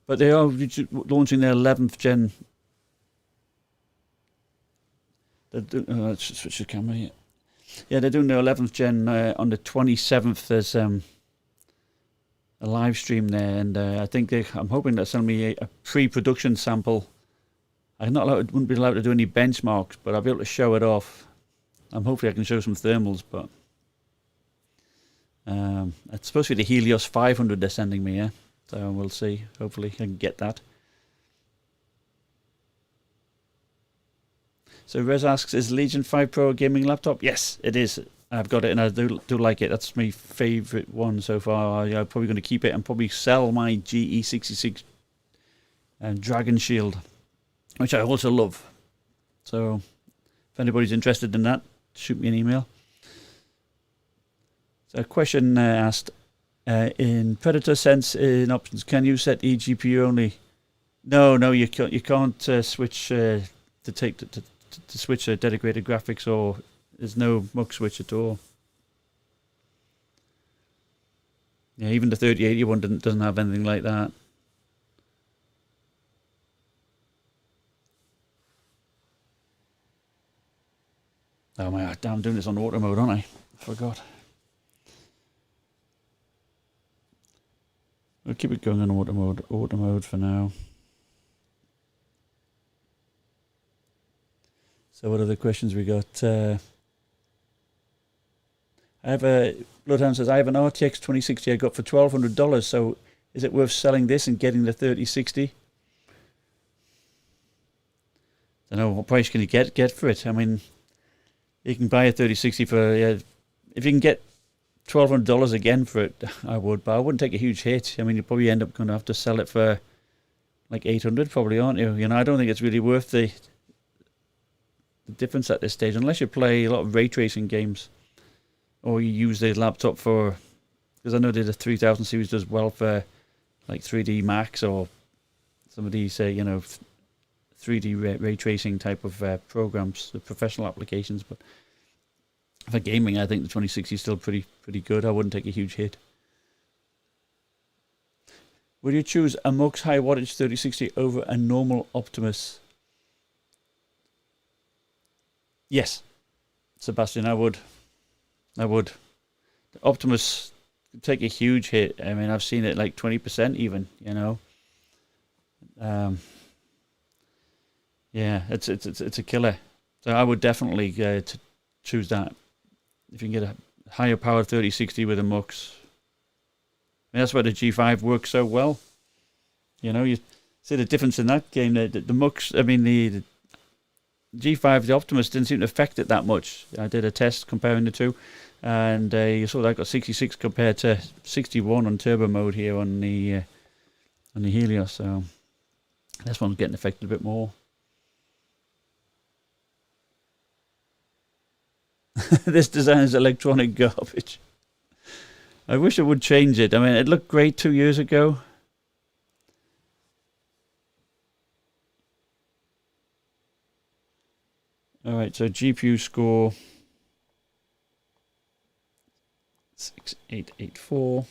[SPEAKER 1] But they are launching their 11th gen. Let's switch the camera here. Yeah, they're doing their 11th gen on the 27th. There's a live stream there, and I think I'm hoping they'll send me a pre-production sample. Wouldn't be allowed to do any benchmarks, but I'll be able to show it off. Hopefully I can show some thermals, but it's supposed to be the Helios 500 they're sending me, yeah. So we'll see. Hopefully I can get that. So Rez asks, is Legion 5 Pro a gaming laptop? Yes, it is. I've got it and I do like it. That's my favourite one so far. I'm probably going to keep it and probably sell my GE66 Dragon Shield, which I also love. So if anybody's interested in that, shoot me an email. So a question asked, in Predator Sense in options, can you set eGPU only? No, you can't. You can't switch to switch dedicated graphics, or there's no mux switch at all. Yeah, even the 3080 one doesn't have anything like that. Oh my god, I'm doing this on auto mode, aren't I? I forgot. We'll keep it going on auto mode for now. So what other questions we got? I have a Bloodhound says I have an RTX 2060 I got for $1,200. So is it worth selling this and getting the 3060? I don't know, what price can you get for it? I mean, you can buy a 3060 for if you can get $1,200 again for it, I would, but I wouldn't take a huge hit. I mean, you probably end up going to have to sell it for like 800, probably, aren't you? You know, I don't think it's really worth the difference at this stage, unless you play a lot of ray tracing games, or you use the laptop for, because I know the 3000 series does well for like 3D Max or some of these, 3D ray tracing type of programs, the professional applications. But for gaming, I think the 2060 is still pretty good. I wouldn't take a huge hit. Would you choose a MUX high wattage 3060 over a normal Optimus? Yes, Sebastian, I would. The Optimus could take a huge hit. I mean, I've seen it like 20% even, you know. Yeah, it's a killer. So I would definitely choose that. If you can get a higher power 3060 with a MUX. I mean, that's why the G5 works so well. You know, you see the difference in that game. The Mux, I mean, the G5, the Optimus didn't seem to affect it that much. I did a test comparing the two, and you saw that got 66 compared to 61 on turbo mode here on the Helios. So this one's getting affected a bit more. This design is electronic garbage. I wish it would change it. I mean, it looked great 2 years ago. Alright, so GPU score 6884.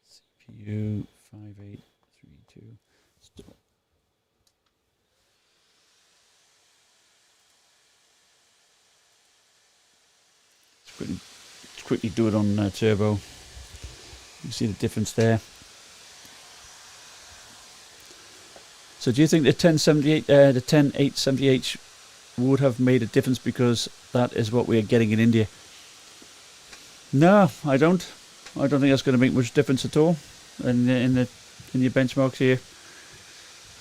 [SPEAKER 1] CPU 5832. Stop. Let's quickly do it on turbo. You see the difference there. So do you think the 10878 would have made a difference because that is what we are getting in India? No, I don't. I don't think that's going to make much difference at all in your benchmarks here.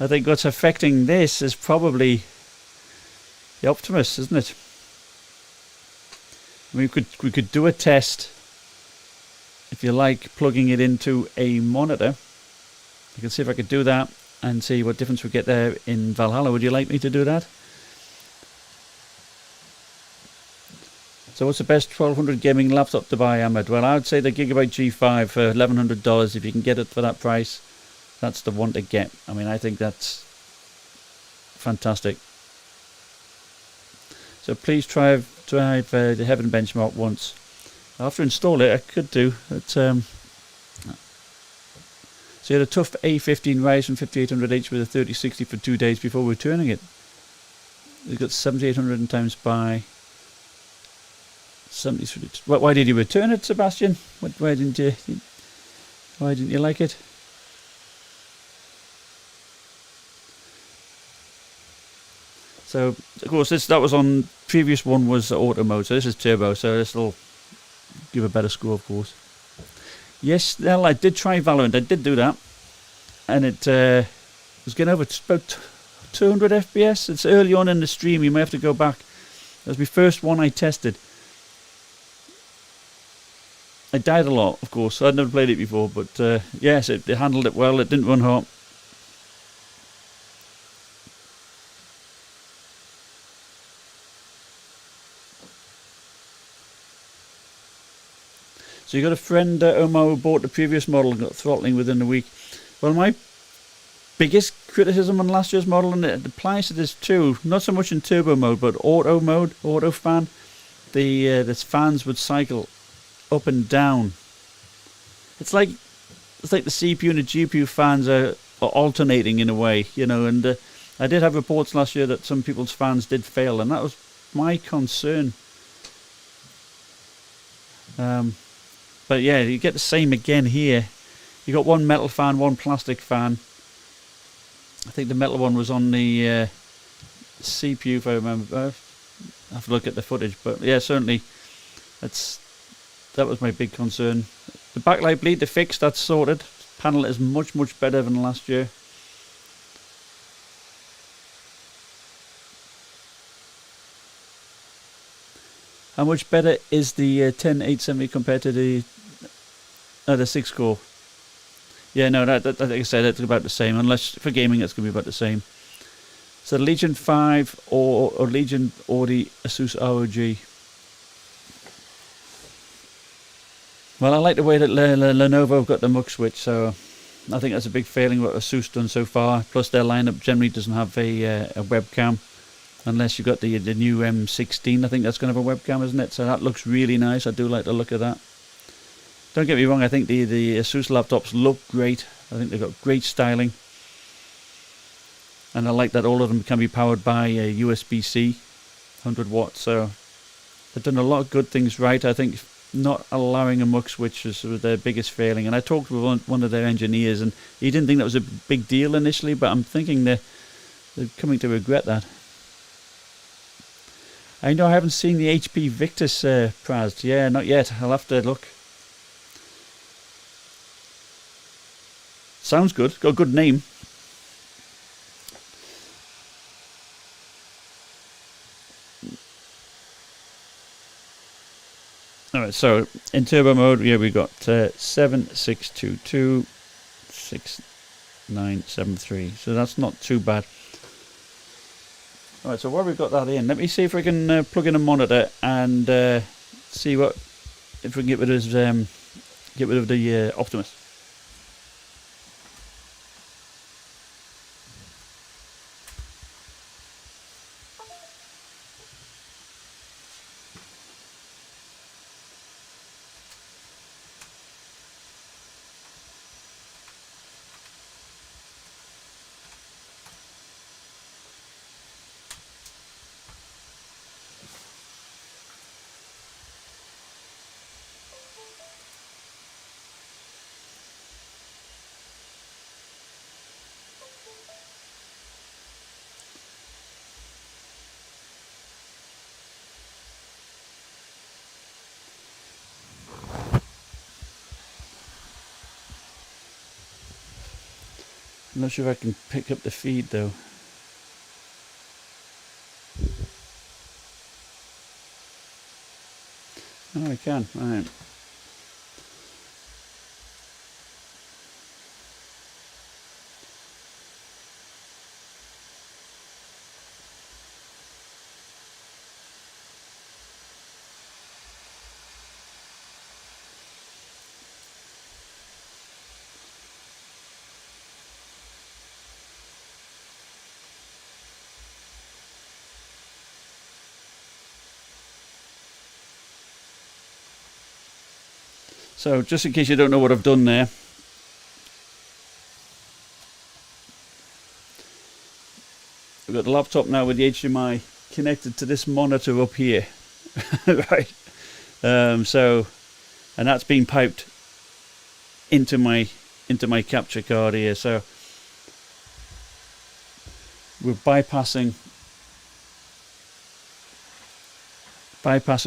[SPEAKER 1] I think what's affecting this is probably the Optimus, isn't it? I mean, we could do a test, if you like, plugging it into a monitor. I can see if I could do that and see what difference we get there in Valhalla. Would you like me to do that? So what's the best 1200 gaming laptop to buy, Ahmed? Well, I would say the Gigabyte G5 for $1,100. If you can get it for that price, that's the one to get. I mean, I think that's fantastic. So please try the Heaven benchmark once. After install it, I could do it. So you had a tough A15 Ryzen 5800H with a 3060 for 2 days before returning it. You got 7800 in Timespy. 73. Why did you return it, Sebastian? Why didn't you like it? So of course that was on previous one was auto mode, so this is turbo, so this will give a better score, of course. Yes, well, I did try Valorant. I did do that, and it was getting over about 200 FPS. It's early on in the stream. You may have to go back. That was my first one I tested. I died a lot, of course. I'd never played it before, but yes, it handled it well. It didn't run hot. So you got a friend, Omar, who bought the previous model and got throttling within a week. Well, my biggest criticism on last year's model, and it applies to this too, not so much in turbo mode, but auto mode, auto fan, the fans would cycle up and down. It's like the CPU and the GPU fans are alternating in a way, you know. And I did have reports last year that some people's fans did fail, and that was my concern. But yeah, you get the same again here. You got one metal fan, one plastic fan. I think the metal one was on the CPU, if I remember. I have to look at the footage, but yeah, certainly that was my big concern. The backlight bleed, the fix, that's sorted. Panel is much better than last year. How much better is the 10870 compared to the 6 core? Yeah, no, that like I said, it's about the same. Unless for gaming, it's going to be about the same. So Legion 5 or Legion or the Asus ROG. Well, I like the way that Lenovo have got the Mux switch, so I think that's a big failing what Asus done so far. Plus their lineup generally doesn't have a webcam. Unless you've got the new M16, I think that's going to have a webcam, isn't it? So that looks really nice. I do like the look of that. Don't get me wrong, I think the Asus laptops look great. I think they've got great styling. And I like that all of them can be powered by a USB-C, 100 watts. So they've done a lot of good things right. I think not allowing a Mux switch was their biggest failing. And I talked with one of their engineers, and he didn't think that was a big deal initially, but I'm thinking they're coming to regret that. I know I haven't seen the HP Victus Praz. Yeah, not yet. I'll have to look. Sounds good. Got a good name. Alright, so in turbo mode, yeah, we got 76226973. So that's not too bad. Alright, so while we've got that in, let me see if we can plug in a monitor and see what if we can get rid of the Optimus. I'm not sure if I can pick up the feed though. Oh, I can. Right. So just in case you don't know what I've done there, I've got the laptop now with the HDMI connected to this monitor up here, right? So, and that's been piped into my capture card here. So we're bypassing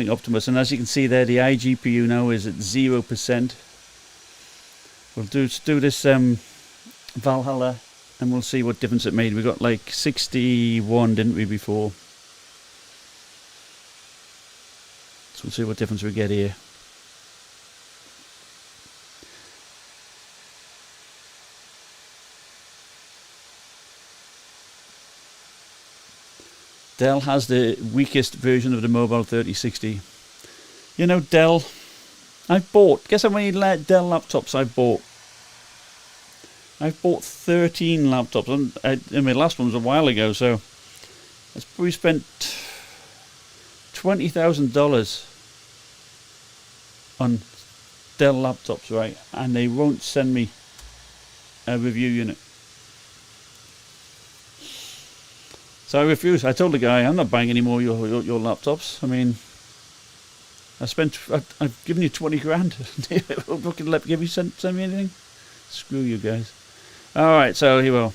[SPEAKER 1] Optimus, and as you can see there, the iGPU now is at 0%. We'll do this Valhalla, and we'll see what difference it made. We got like 61, didn't we, before? So we'll see what difference we get here. Dell has the weakest version of the Mobile 3060. You know, Dell, I've bought, guess how many Dell laptops I've bought? I've bought 13 laptops, and my last one was a while ago, so I've probably spent $20,000 on Dell laptops, right? And they won't send me a review unit. So I refused. I told the guy, I'm not buying any more your laptops. I mean, I've given you 20 grand. Give you send me anything? Screw you guys. Alright, so here we go.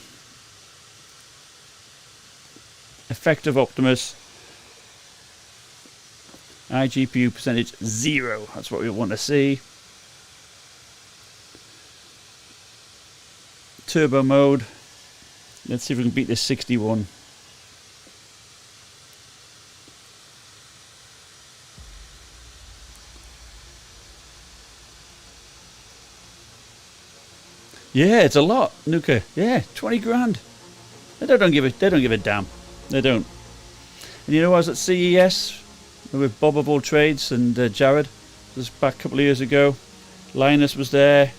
[SPEAKER 1] Effective Optimus. iGPU percentage 0. That's what we want to see. Turbo mode. Let's see if we can beat this 61. Yeah, it's a lot, Nuka. Yeah, 20 grand. They don't give a damn. They don't. And you know, I was at CES with Bob of All Trades and Jared. This was back a couple of years ago. Linus was there.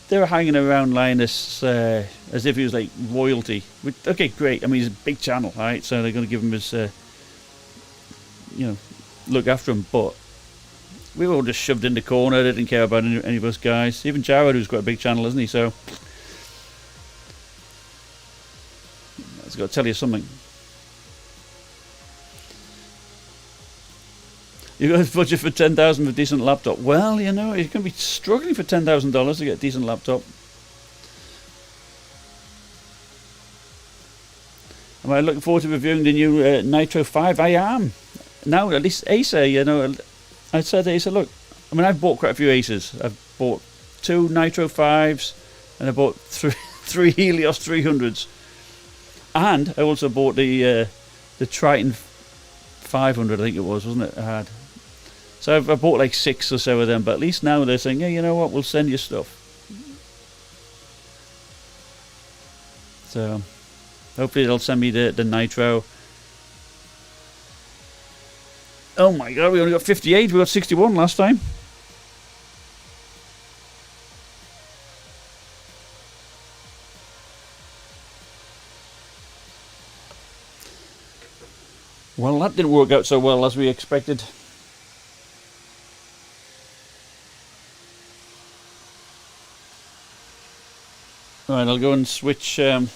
[SPEAKER 1] They were hanging around Linus as if he was like royalty. Okay, great. I mean, he's a big channel, right? So they're going to give him his, look after him. But we were all just shoved in the corner. They didn't care about any of us guys. Even Jared, who's got a big channel, isn't he? So I've got to tell you something. You got a budget for $10,000 for a decent laptop. Well, you know, you're going to be struggling for $10,000 to get a decent laptop. Am I looking forward to reviewing the new Nitro 5? I am. Now, at least Acer, you know, I said to Acer, look, I mean, I've bought quite a few Acers. I've bought 2 Nitro 5s, and I bought three Helios 300s, and I also bought the Triton 500, I think it was, wasn't it? I had. So I bought like 6 or so of them, but at least now they're saying, yeah, you know what, we'll send you stuff. So hopefully they'll send me the Nitro. Oh my god, we only got 58, we got 61 last time. Well, that didn't work out so well as we expected. Right, I'll go and switch it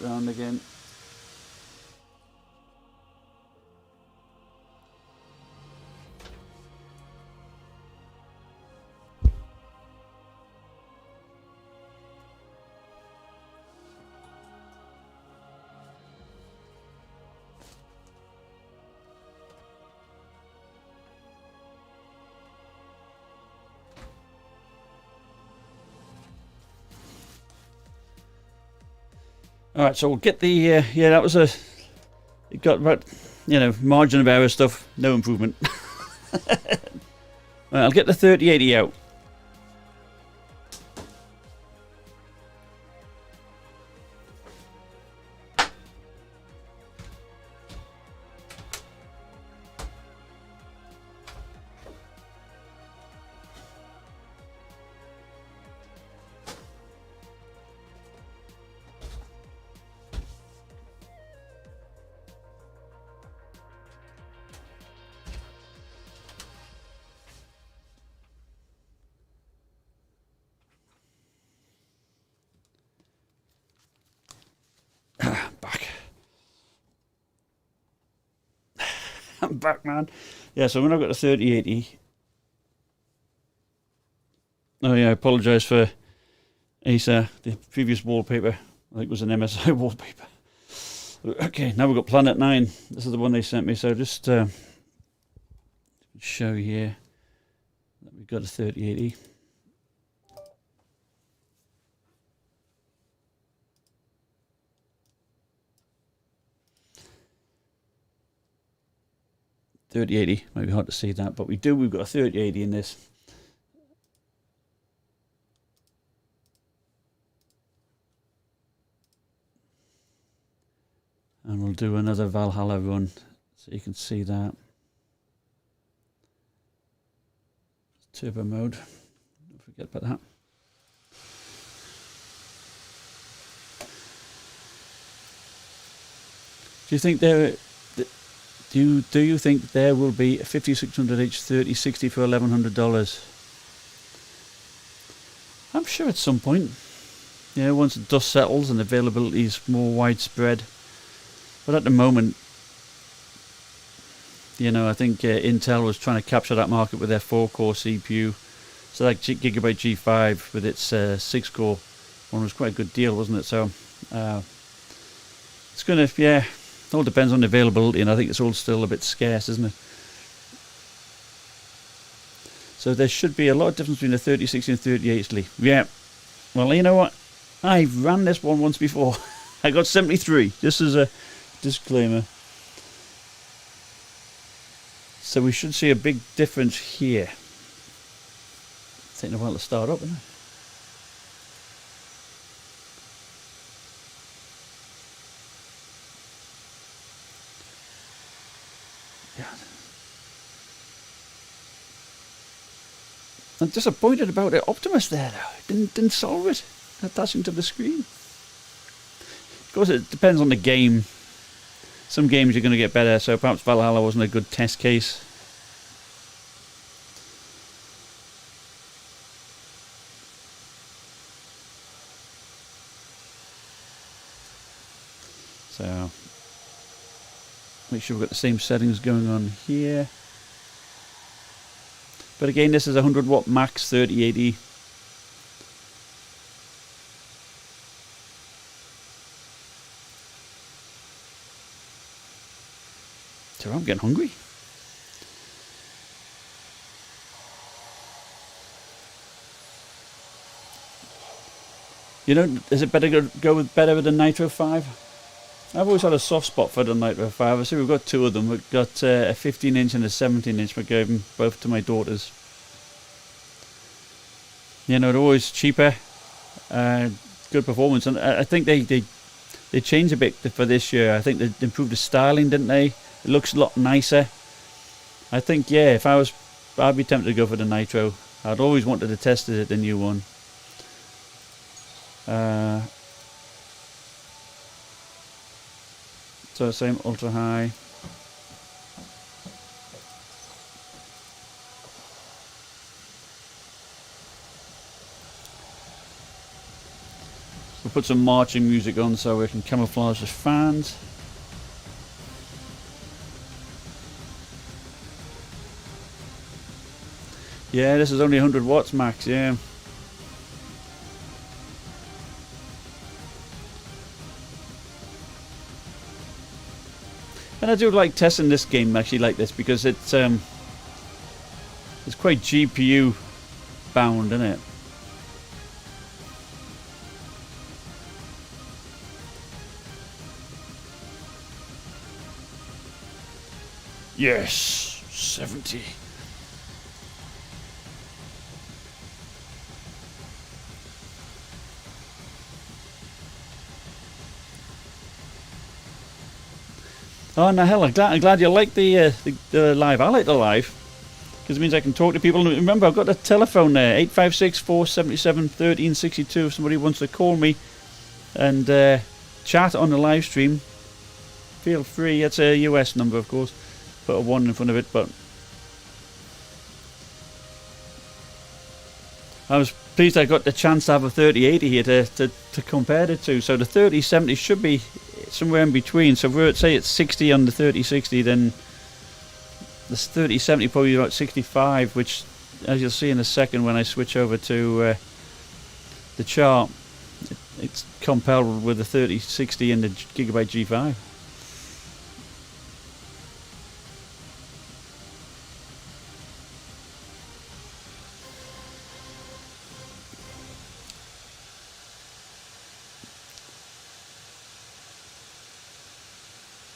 [SPEAKER 1] around again. All right, so we'll get the yeah. That was it got about margin of error stuff. No improvement. Right, I'll get the 3080 out. I'm back, man. Yeah, so when I've got the 3080. Oh yeah, I apologise for Acer. The previous wallpaper, I think it was an MSI wallpaper. Okay, now we've got Planet 9. This is the one they sent me. So just show here that we've got a 3080. Might be hard to see that, but we've got a 3080 in this. And we'll do another Valhalla run so you can see that. Turbo mode. Don't forget about that. Do you think Do you think there will be a 5600H 3060 for $1,100? I'm sure at some point. Once the dust settles and availability is more widespread. But at the moment, I think Intel was trying to capture that market with their 4-core CPU. So that Gigabyte G5 with its 6-core one was quite a good deal, wasn't it? So it's going to, it all depends on the availability, and I think it's all still a bit scarce, isn't it? So there should be a lot of difference between the 3060 and 3080. Yeah. Well, you know what? I've ran this one once before. I got 73. This is a disclaimer. So we should see a big difference here. It's taking a while to start up, isn't it? I'm disappointed about the Optimus there, though. Didn't solve it. Attaching to the screen. Of course, it depends on the game. Some games you're going to get better, so perhaps Valhalla wasn't a good test case. So, make sure we've got the same settings going on here. But again, this is a 100 watt max 3080. So I'm getting hungry. You know, is it better go with the Nitro 5? I've always had a soft spot for the Nitro 5. I see we've got two of them. We've got a 15-inch and a 17-inch. We gave them both to my daughters. You know, they're always cheaper, good performance, and I think they changed a bit for this year. I think they improved the styling, didn't they? It looks a lot nicer. I think, yeah, if I'd be tempted to go for the Nitro. I'd always wanted to test it, the new one. So same ultra high. We'll put some marching music on so we can camouflage the fans. Yeah, this is only 100 watts max, yeah. And I do like testing this game actually like this because it's quite GPU bound, isn't it? Yes, 70. Oh, no, hell, I'm glad you like the live. I like the live because it means I can talk to people. And remember, I've got the telephone there, 856-477-1362. If somebody wants to call me and chat on the live stream, feel free. It's a US number, of course. Put a 1 in front of it, but I was pleased I got the chance to have a 3080 here to compare it to. So the 3070 should be somewhere in between. So if we're at, say it's 60 on the 3060, then this 3070 probably about 65, which, as you'll see in a second when I switch over to the chart, it's comparable with the 3060 and the Gigabyte G5.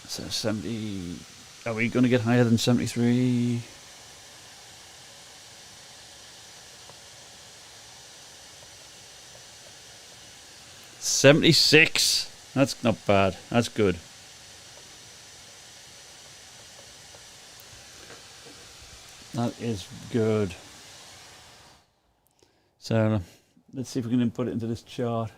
[SPEAKER 1] So 70, are we going to get higher than 73? $76. That's not bad. That's good. That is good. So let's see if we can input it into this chart.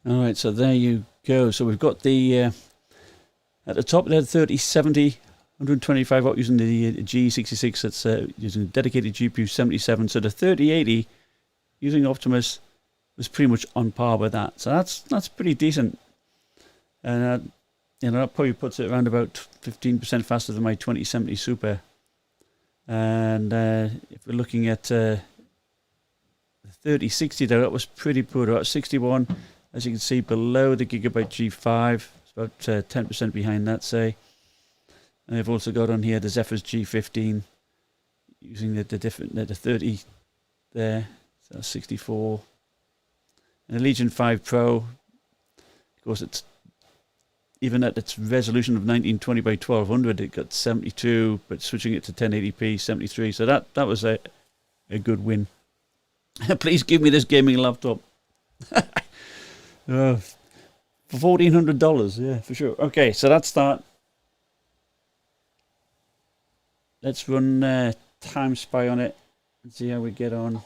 [SPEAKER 1] All right, so there you go. So we've got the at the top there, 3070, 125 watt using the G66. That's using a dedicated GPU 77. So the 3080 using Optimus was pretty much on par with that. So that's pretty decent. And you know, that probably puts it around about 15% faster than my 2070 Super. And if we're looking at the 3060, though, that was pretty poor. About 61. As you can see below the Gigabyte G5, it's about 10% behind that, say. And they've also got on here the Zephyr's G15 using the 30 there, so 64. And the Legion 5 Pro, of course, it's even at its resolution of 1920 by 1200, it got 72, but switching it to 1080p, 73. So that was a good win. Please give me this gaming laptop. For $1,400, yeah, for sure. Okay, so that's that. Let's run Timespy on it and see how we get on.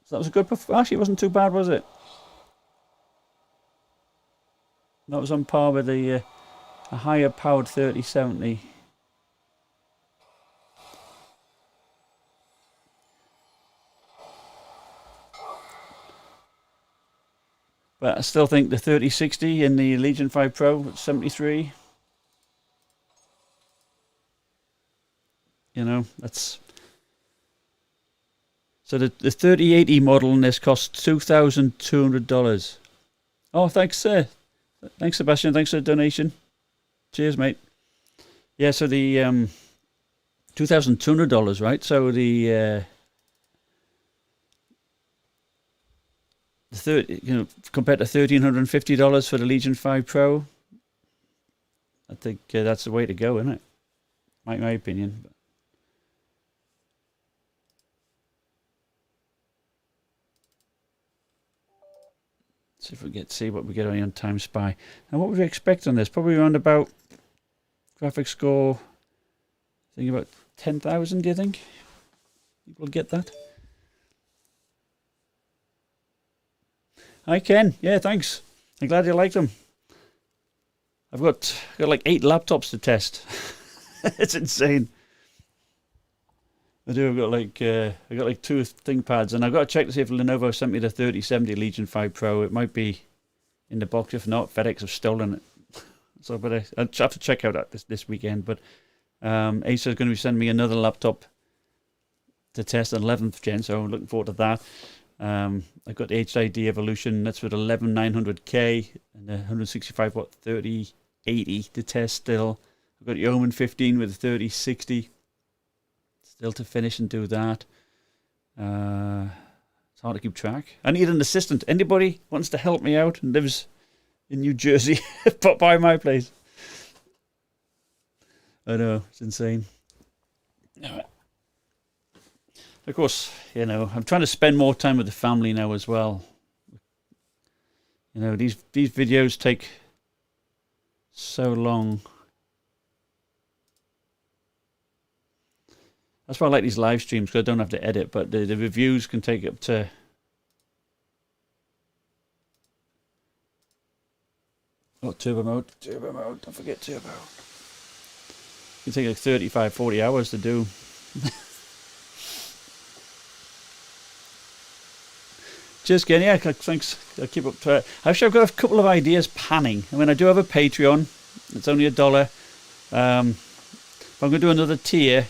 [SPEAKER 1] So that was a good performance. Actually, it wasn't too bad, was it? That was on par with a higher powered 3070. But I still think the 3060 in the Legion 5 Pro at 73. You know, that's... So the 3080 model in this costs $2,200. Oh, thanks, sir. Thanks, Sebastian. Thanks for the donation. Cheers, mate. Yeah, so the $2,200, right? So the 30, compared to $1,350 for the Legion 5 Pro, I think that's the way to go, isn't it? My opinion. See if we see what we get on Timespy. And what would we expect on this? Probably around about graphics score. I think about 10,000. Do you think we'll get that? Hi Ken. Yeah, thanks. I'm glad you like them. I've got like 8 laptops to test. It's insane. I do. I've got like 2 ThinkPads, and I've got to check to see if Lenovo sent me the 3070 Legion 5 Pro. It might be in the box. If not, FedEx have stolen it. So, but I'll have to check out that this weekend. But Acer is going to be sending me another laptop to test an 11th gen, so I'm looking forward to that. I've got the HID Evolution. That's with 11900K and a 165 watt 3080 to test still. I've got the Omen 15 with a 3060. Still to finish and do that. It's hard to keep track. I need an assistant. Anybody wants to help me out and lives in New Jersey, pop by my place. I know, it's insane. Of course, I'm trying to spend more time with the family now as well. These videos take so long. That's why I like these live streams, because I don't have to edit, but the reviews can take up to... Oh, turbo mode, don't forget turbo. It can take like 35, 40 hours to do. Cheers, Ken. Yeah, thanks. I'll keep up to it. Actually, I've got a couple of ideas panning. I mean, I do have a Patreon. It's only $1. But I'm going to do another tier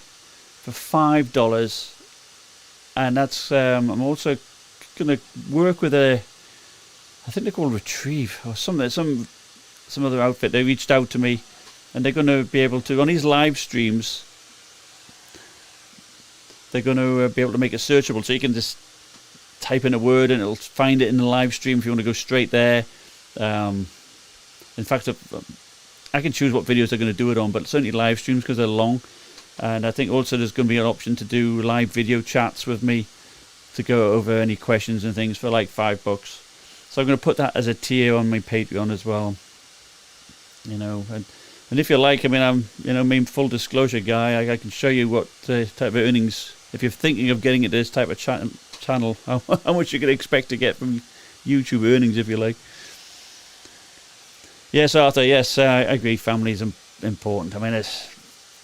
[SPEAKER 1] for $5, and that's I'm also going to work with I think they're called Retrieve or some other outfit. They reached out to me, and they're going to be able to, on these live streams, they're going to be able to make it searchable, so you can just type in a word and it'll find it in the live stream if you want to go straight there. In fact, I can choose what videos they're going to do it on, but certainly live streams because they're long. And I think also there's going to be an option to do live video chats with me to go over any questions and things for like $5. So I'm going to put that as a tier on my Patreon as well. And if you like, I mean, I'm main full disclosure guy. I can show you what type of earnings, if you're thinking of getting into this type of channel, how much you can expect to get from YouTube earnings, if you like. Yes, Arthur. Yes, I agree. Family is important. I mean,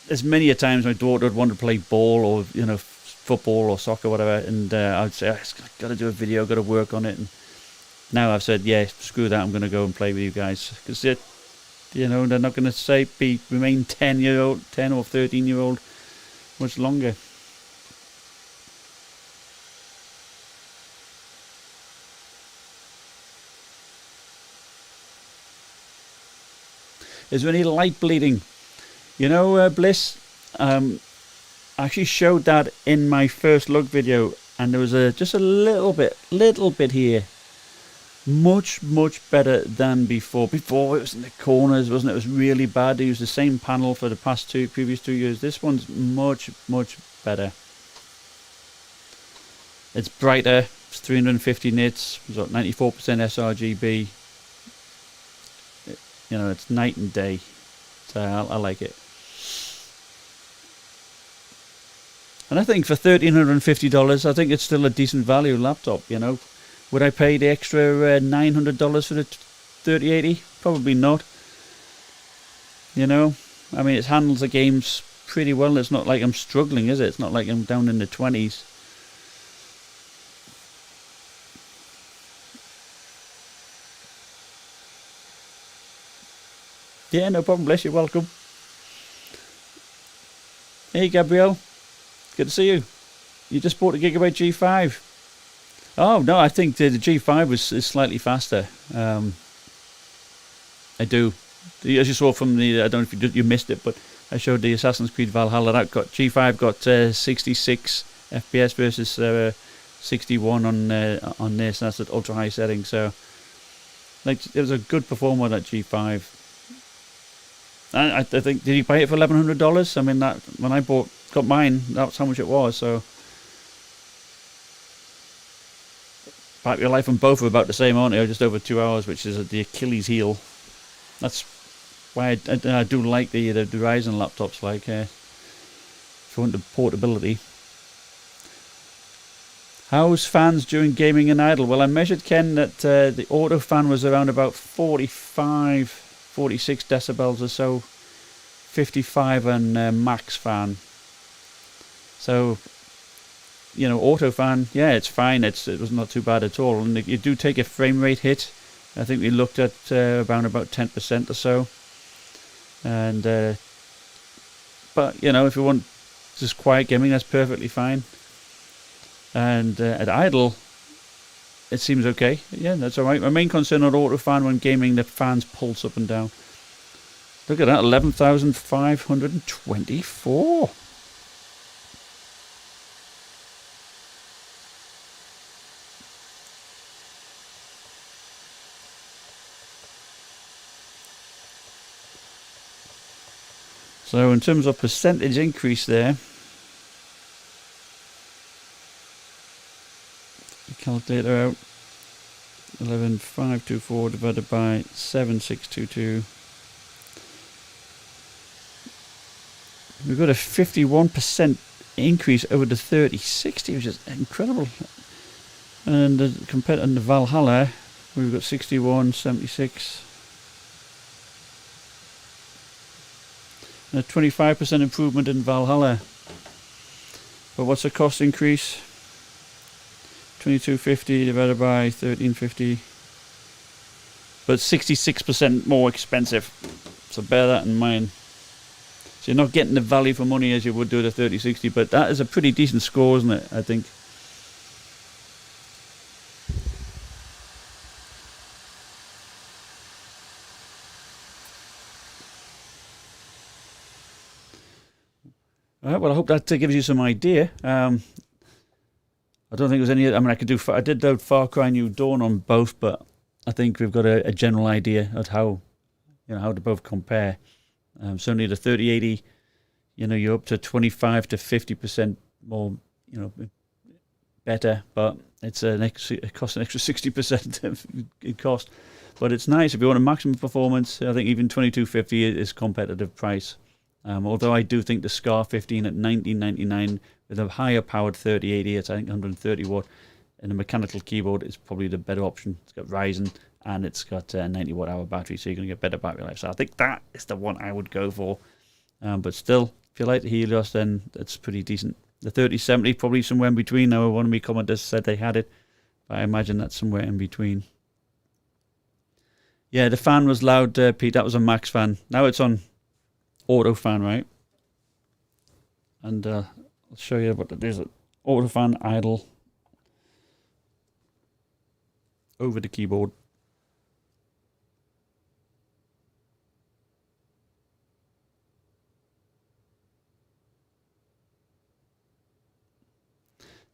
[SPEAKER 1] there's many a times my daughter would want to play ball or football or soccer or whatever, and I'd say I've got to do a video, got to work on it. And now I've said, yeah, screw that, I'm going to go and play with you guys, because they're not going to remain 10 or 13-year-old much longer. Is there any light bleeding? Bliss, I actually showed that in my first look video, and there was just a little bit here. much better than before. Before it was in the corners, wasn't it? It was really bad. They used the same panel for the previous 2 years. This one's much better. It's brighter. It's 350 nits. It's got 94% sRGB. You know, it's night and day. So I like it. And I think for $1,350, I think it's still a decent value laptop, you know. Would I pay the extra $900 for the 3080? Probably not. You know, I mean, it handles the games pretty well. It's not like I'm struggling, is it? It's not like I'm down in the 20s. Yeah, no problem. Bless you. Welcome. Hey, Gabrielle. Good to see you. You just bought a Gigabyte G5. Oh, no, I think the G5 is slightly faster. I do. As you saw from the, I don't know if you missed it, but I showed the Assassin's Creed Valhalla. That got G5 got 66 FPS versus 61 on this. That's at ultra high setting. So, like, it was a good performer on that G5. I think, did you buy it for $1,100? I mean, that when I got mine, that's how much it was. So, battery life on both are about the same, aren't they? Just over 2 hours, which is the Achilles heel. That's why I do like the Ryzen laptops, like if you want the portability. How's fans during gaming and idle? Well, I measured, Ken, that the auto fan was around about 46 decibels or so, 55 on max fan. So, you know, auto fan, yeah, it's fine. It was not too bad at all. And you do take a frame rate hit. I think we looked at around about 10% or so. And but you know, if you want just quiet gaming, that's perfectly fine. And at idle, it seems okay. Yeah, that's all right. My main concern on auto fan when gaming, the fans pulse up and down. Look at that, 11,524. So in terms of percentage increase there, calculator out, 11,524 divided by 7,622. We've got a 51% increase over the 3060, which is incredible. And compared to the Valhalla, we've got 61, 76. And a 25% improvement in Valhalla. But what's the cost increase? 2250 divided by 1350. But 66% more expensive. So bear that in mind. So you're not getting the value for money as you would do the 3060, but that is a pretty decent score, isn't it? I think. All right, well, I hope that gives you some idea. I don't think there's any. I mean, I did load Far Cry New Dawn on both, but I think we've got a general idea of how, how they both compare. Certainly the 3080, you're up to 25 to 50% more, better, but it costs an extra 60% in cost. But it's nice if you want a maximum performance. I think even 2250 is competitive price. Although I do think the Scar 15 at $19.99 with a higher powered 3080 at I think 130 watt and a mechanical keyboard is probably the better option. It's got Ryzen and it's got a 90 watt hour battery, so you're going to get better battery life. So I think that is the one I would go for. But still, if you like the Helios, then it's pretty decent. The 3070 probably somewhere in between. Now one of my commenters said they had it, but I imagine that's somewhere in between. Yeah, the fan was loud, Pete. That was a max fan. Now it's on auto fan, right? And I'll show you what it is. Auto fan, idle, over the keyboard.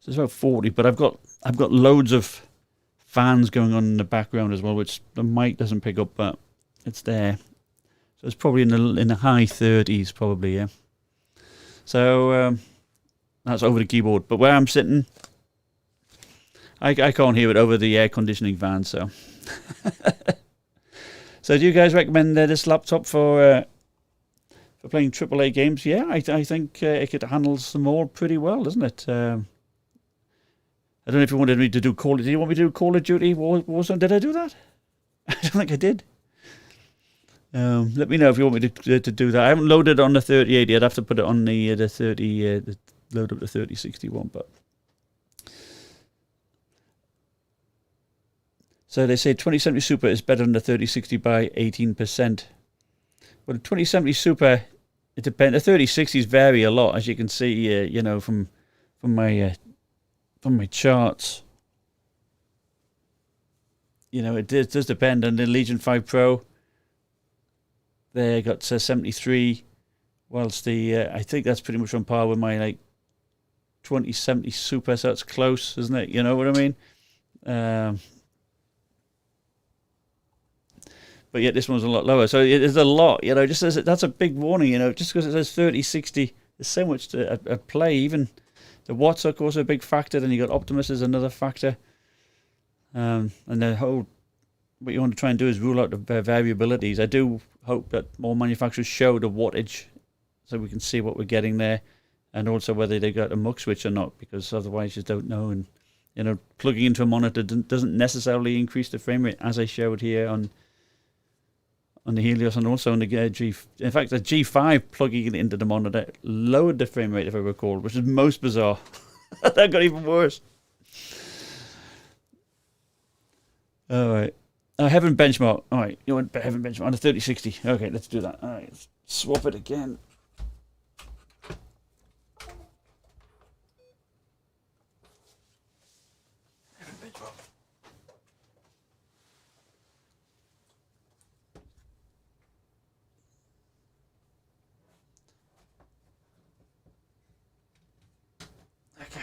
[SPEAKER 1] So it's about 40, but I've got loads of fans going on in the background as well, which the mic doesn't pick up, but it's there. So it's probably in the high 30s, probably, yeah. So that's over the keyboard. But where I'm sitting, I can't hear it over the air conditioning fan, so. So do you guys recommend this laptop for playing AAA games? Yeah, I think it handles them all pretty well, doesn't it? I don't know if you wanted me to do Call of Duty. Do you want me to do Call of Duty Warzone? Did I do that? I don't think I did. Let me know if you want me to do that. I haven't loaded on the 3080. I'd have to put it on the 30 load up the 3061. But so they say 2070 Super is better than the 3060 by 18%. Well, the 2070 Super, it depends. The 3060s vary a lot, as you can see. You know, from my charts. You know, it does depend on the Legion 5 Pro. They got 73, whilst the I think that's pretty much on par with my 2070 Super, so it's close, isn't it? You know what I mean? But yet this one's a lot lower, so it is a lot. You know, just as that's a big warning. You know, just because it says 3060, there's so much at play. Even the watts are, of course, a big factor. Then you got Optimus is another factor, and the whole. What you want to try and do is rule out the variabilities. I do hope that more manufacturers show the wattage so we can see what we're getting there, and also whether they got a muck switch or not, because otherwise you just don't know. And you know, plugging into a monitor doesn't necessarily increase the frame rate, as I showed here on the Helios and also on the G. In fact, the G5 plugging it into the monitor lowered the frame rate, if I recall, which is most bizarre. That got even worse. All right. Heaven benchmark. All right, you want Heaven benchmark on the 3060. Okay, let's do that. All right, let's swap it again. Heaven benchmark. Okay.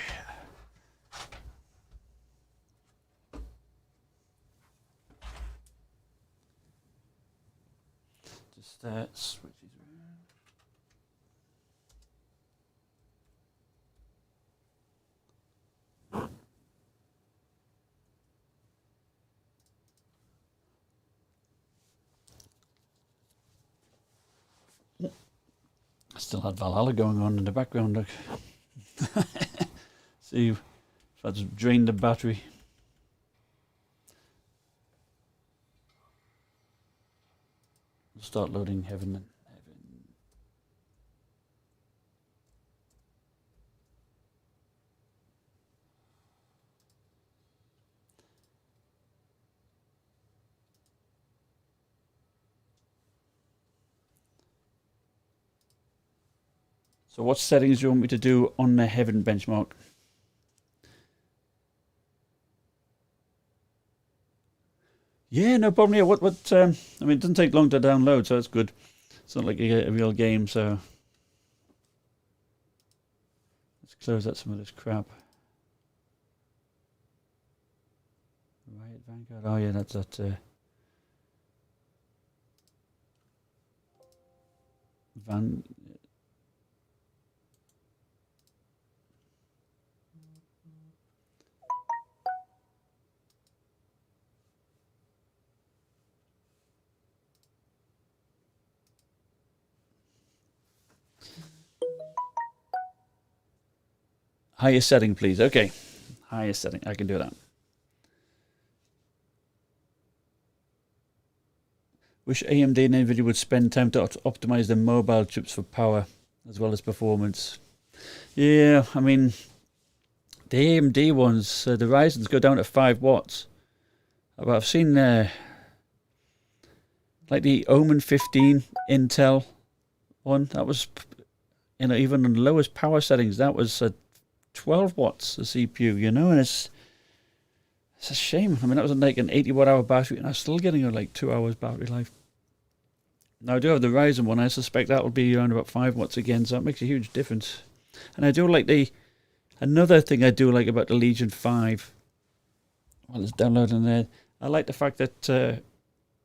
[SPEAKER 1] Switches around. I still had Valhalla going on in the background. Look. See if that's drained the battery. Start loading Heaven and Heaven. So what settings do you want me to do on the Heaven benchmark? Yeah, no problem. Yeah, what? I mean, it doesn't take long to download, so that's good. It's not like you get a real game, so let's close out some of this crap. Riot Vanguard. Oh yeah, that's that. Van. Highest setting, please. Okay. Highest setting. I can do that. Wish AMD and NVIDIA would spend time to optimize their mobile chips for power as well as performance. Yeah, I mean, the AMD ones, the Ryzen's go down to 5 watts. But I've seen like the Omen 15 Intel one. That was, you know, even on the lowest power settings, that was 12 watts the CPU, you know, and it's a shame. I mean, that was like an 80 watt hour battery, and I'm still getting like 2 hours battery life. Now I do have the Ryzen one. I suspect that will be around about 5 watts again, so that makes a huge difference. And I do like another thing I do like about the Legion 5. while it's downloading there. I like the fact that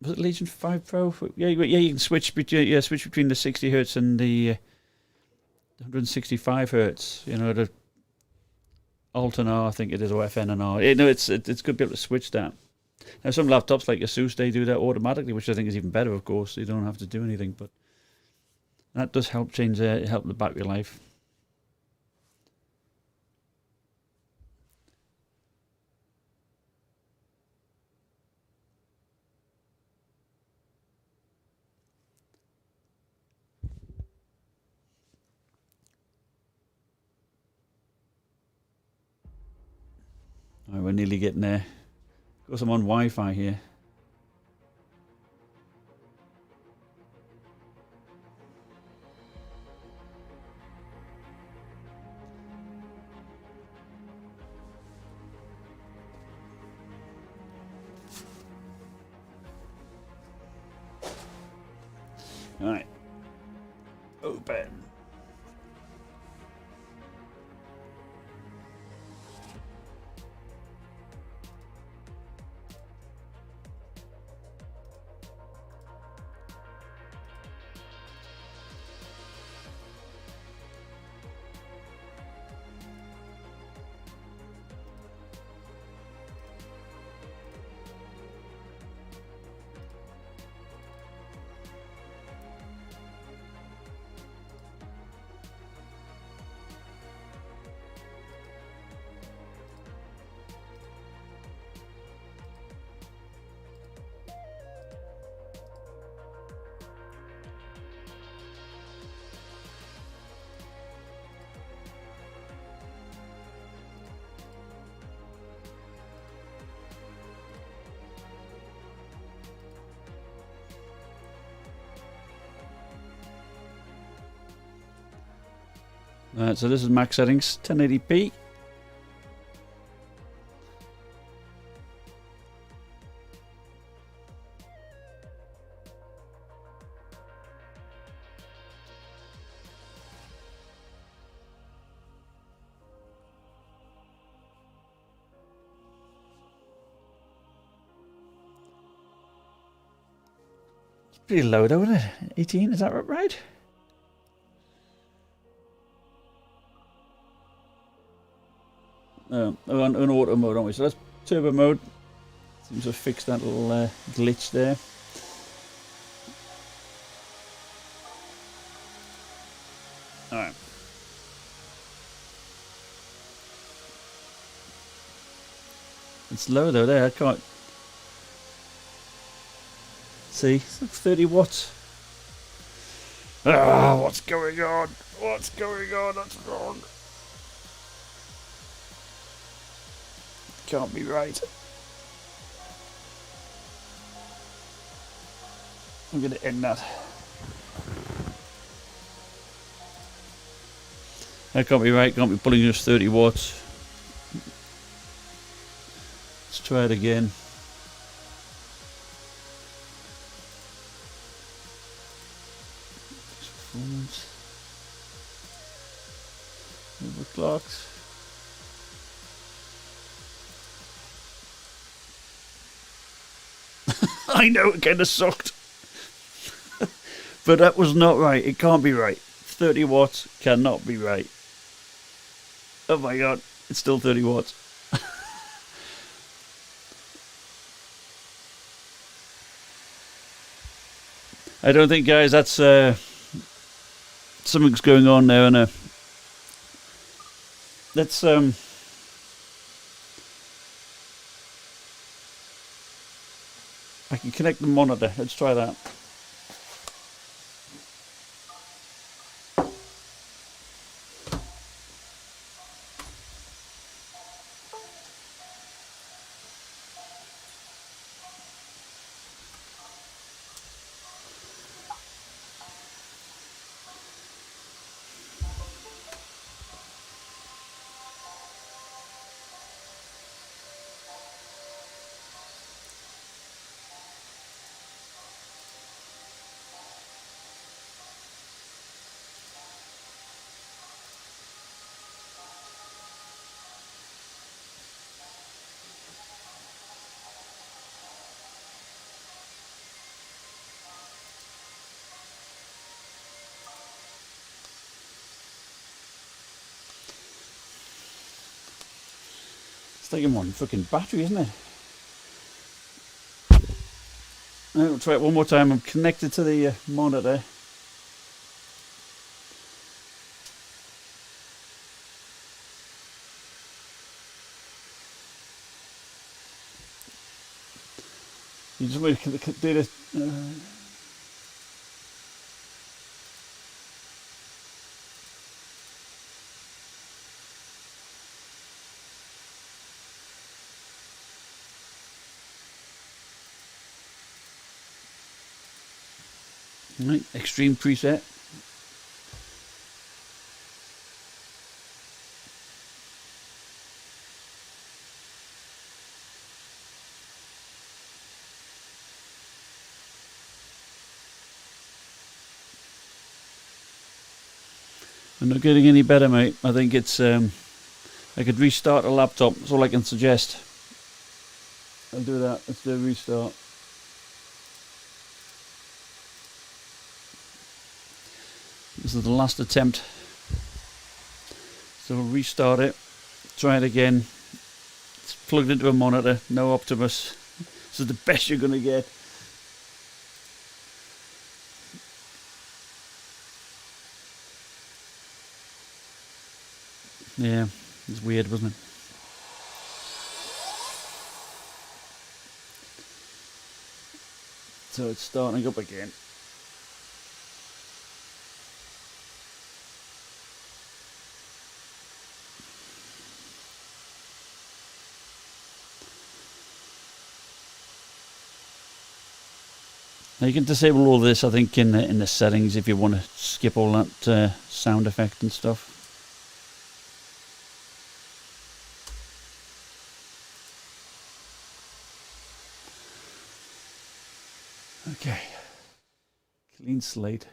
[SPEAKER 1] was it Legion 5 Pro? Yeah, you can switch between the 60 hertz and the 165 hertz. You know, the Alt and R, I think it is, or FN and R. It's good to be able to switch that. Now, some laptops like Asus, they do that automatically, which I think is even better. Of course, you don't have to do anything, but that does help help the battery life. All right, we're nearly getting there. Of course, I'm on Wi-Fi here. All right. Open. So this is max settings, 1080p. It's pretty low though, isn't it? 18, is that right? We're on auto mode, aren't we? So that's turbo mode. Seems to have fixed that little glitch there. Alright. It's low though there, I can't see. It's like 30 watts. Ah, what's going on? What's going on? That's wrong. Can't be right. I'm going to end that. That can't be right. Can't be pulling just 30 watts. Let's try it again. Performance. Overclocks. I know, it kind of sucked. But that was not right. It can't be right. 30 watts cannot be right. Oh my god, it's still 30 watts. I don't think, guys, that's something's going on there, and let's I can connect the monitor. Let's try that. It's like one fucking battery, isn't it? I'll try it one more time. I'm connected to the monitor. You just want to do this. Right, extreme preset. I'm not getting any better, mate. I think it's I could restart a laptop. That's all I can suggest. I'll do that. Let's do a restart. This is the last attempt. So we'll restart it. Try it again. It's plugged into a monitor. No Optimus. This is the best you're going to get. Yeah, it's weird, wasn't it? So it's starting up again. Now you can disable all this, I think, in the settings if you want to skip all that sound effect and stuff. Okay, clean slate.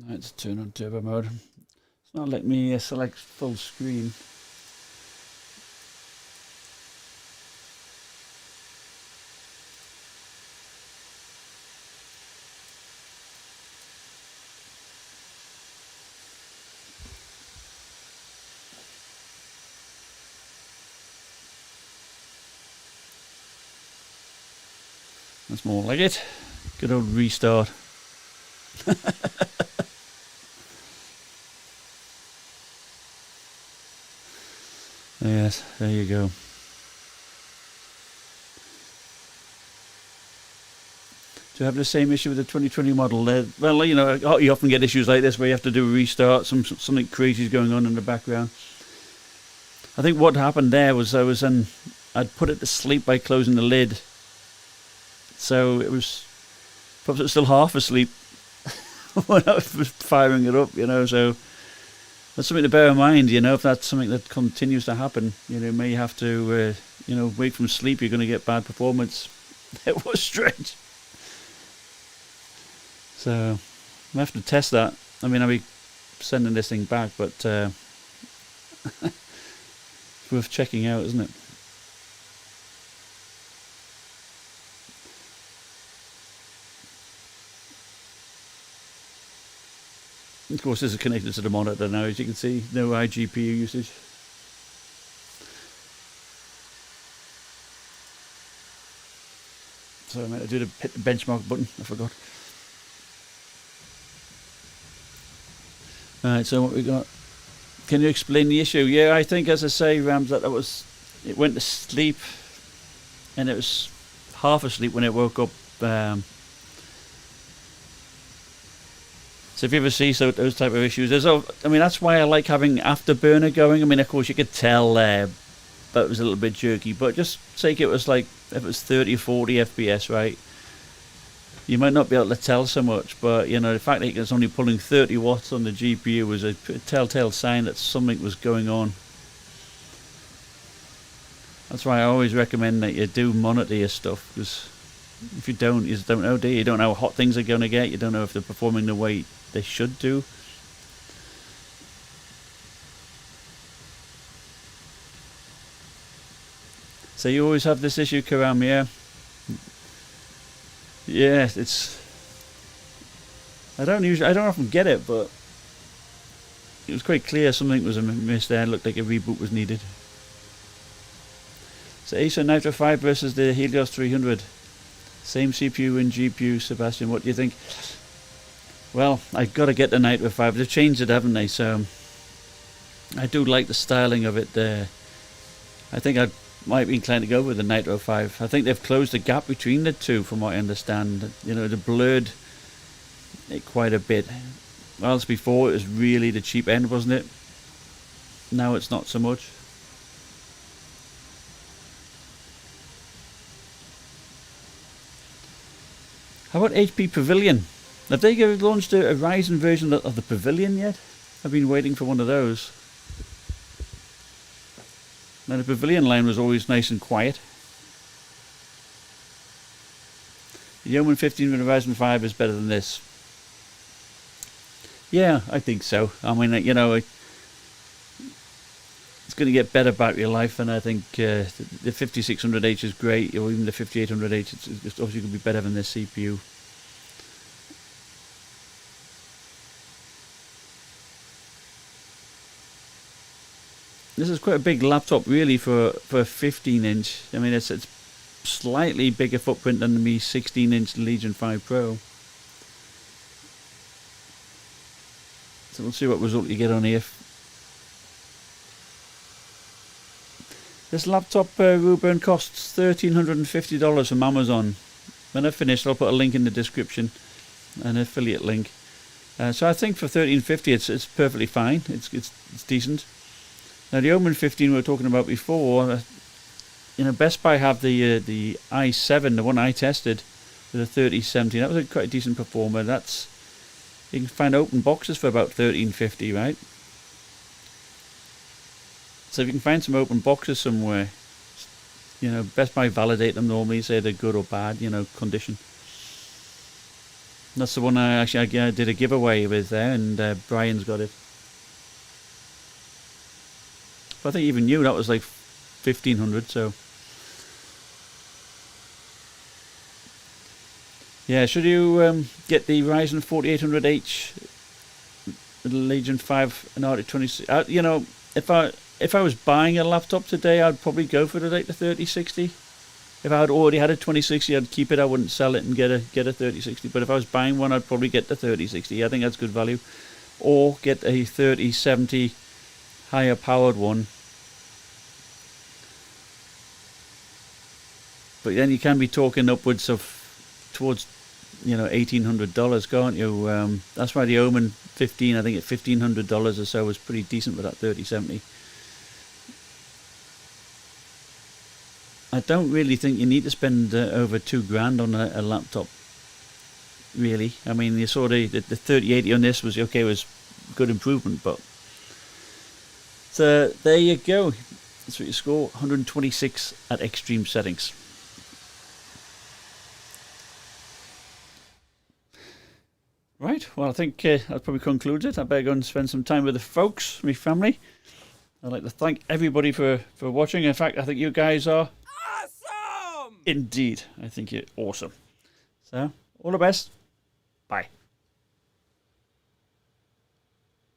[SPEAKER 1] Let's turn on turbo mode. It's not letting me select full screen. That's more like it. Good old restart. Yes, there you go. Do you have the same issue with the 2020 model? Well, you know, you often get issues like this where you have to do a restart. Something crazy is going on in the background. I think what happened there was I'd put it to sleep by closing the lid, so it was probably still half asleep when I was firing it up. You know, so. That's something to bear in mind, you know, if that's something that continues to happen, you know, you may have to, you know, wake from sleep, you're going to get bad performance. It was strange. So, I have to test that. I mean, I'll be sending this thing back, but it's worth checking out, isn't it? Of course, this is connected to the monitor now, as you can see. No iGPU usage. So I meant to hit the benchmark button. I forgot. Alright, so what we got? Can you explain the issue? Yeah, I think, as I say, Rams, that it went to sleep, and it was half asleep when it woke up. So if you ever see those type of issues, I mean, that's why I like having Afterburner going. I mean, of course, you could tell that it was a little bit jerky, but just say it was like, if it was 30 or 40 FPS, right? You might not be able to tell so much, but, you know, the fact that it's only pulling 30 watts on the GPU was a telltale sign that something was going on. That's why I always recommend that you do monitor your stuff, because If you don't, you just don't know, do you? You don't know how hot things are going to get. You don't know if they're performing the way they should do. So you always have this issue, Karam, yeah? Yeah, it's... I don't often get it, but it was quite clear something was amiss there. It looked like a reboot was needed. So Acer Nitro 5 versus the Helios 300. Same CPU and GPU, Sebastian. What do you think? Well, I've got to get the Nitro 5. They've changed it, haven't they? So I do like the styling of it there. I think I might be inclined to go with the Nitro 5. I think they've closed the gap between the two, from what I understand. You know, they blurred it quite a bit. Whilst before it was really the cheap end, wasn't it? Now it's not so much. How about HP Pavilion? Have they launched a Ryzen version of the Pavilion yet? I've been waiting for one of those. Now the Pavilion line was always nice and quiet. The Omen 15 with a Ryzen 5 is better than this. Yeah, I think so. I mean, you know, it's going to get better battery life, and I think the 5600H is great, or even the 5800H. It's obviously going to be better than this CPU. This is quite a big laptop, really, for a 15-inch. I mean, it's slightly bigger footprint than the Mi 16-inch Legion 5 Pro. So we'll see what result you get on here. This laptop, Ruben, costs $1,350 from Amazon. When I've finished, I'll put a link in the description, an affiliate link. So I think for $1,350, it's perfectly fine. It's decent. Now the Omen 15 we were talking about before, you know, Best Buy have the i7, the one I tested, with a 3070. That was quite a decent performer. That's, you can find open boxes for about $1,350, right? So if you can find some open boxes somewhere, you know, Best Buy validate them normally, say they're good or bad, you know, condition. That's the one I did a giveaway with there, and Brian's got it. But I think even you, that was like 1,500, so. Yeah, should you get the Ryzen 4800H, the Legion 5 and RTX 26? You know, if I was buying a laptop today, I'd probably go for the 3060. If I had already had a 2060, I'd keep it. I wouldn't sell it and get a 3060. But if I was buying one, I'd probably get the 3060. I think that's good value. Or get a 3070 higher powered one. But then you can be talking upwards of towards, you know, $1,800, can't you? That's why the Omen 15, I think at $1,500 or so, was pretty decent with that 3070. I don't really think you need to spend over $2,000 on a laptop. Really, I mean, you saw the 3080 on this was okay, was good improvement, but so there you go. That's what you score, 126 at extreme settings. Right, well, I think that probably concludes it. I better go and spend some time with the folks, my family. I'd like to thank everybody for watching. In fact, I think you guys are awesome! Indeed, I think you're awesome. So, all the best. Bye.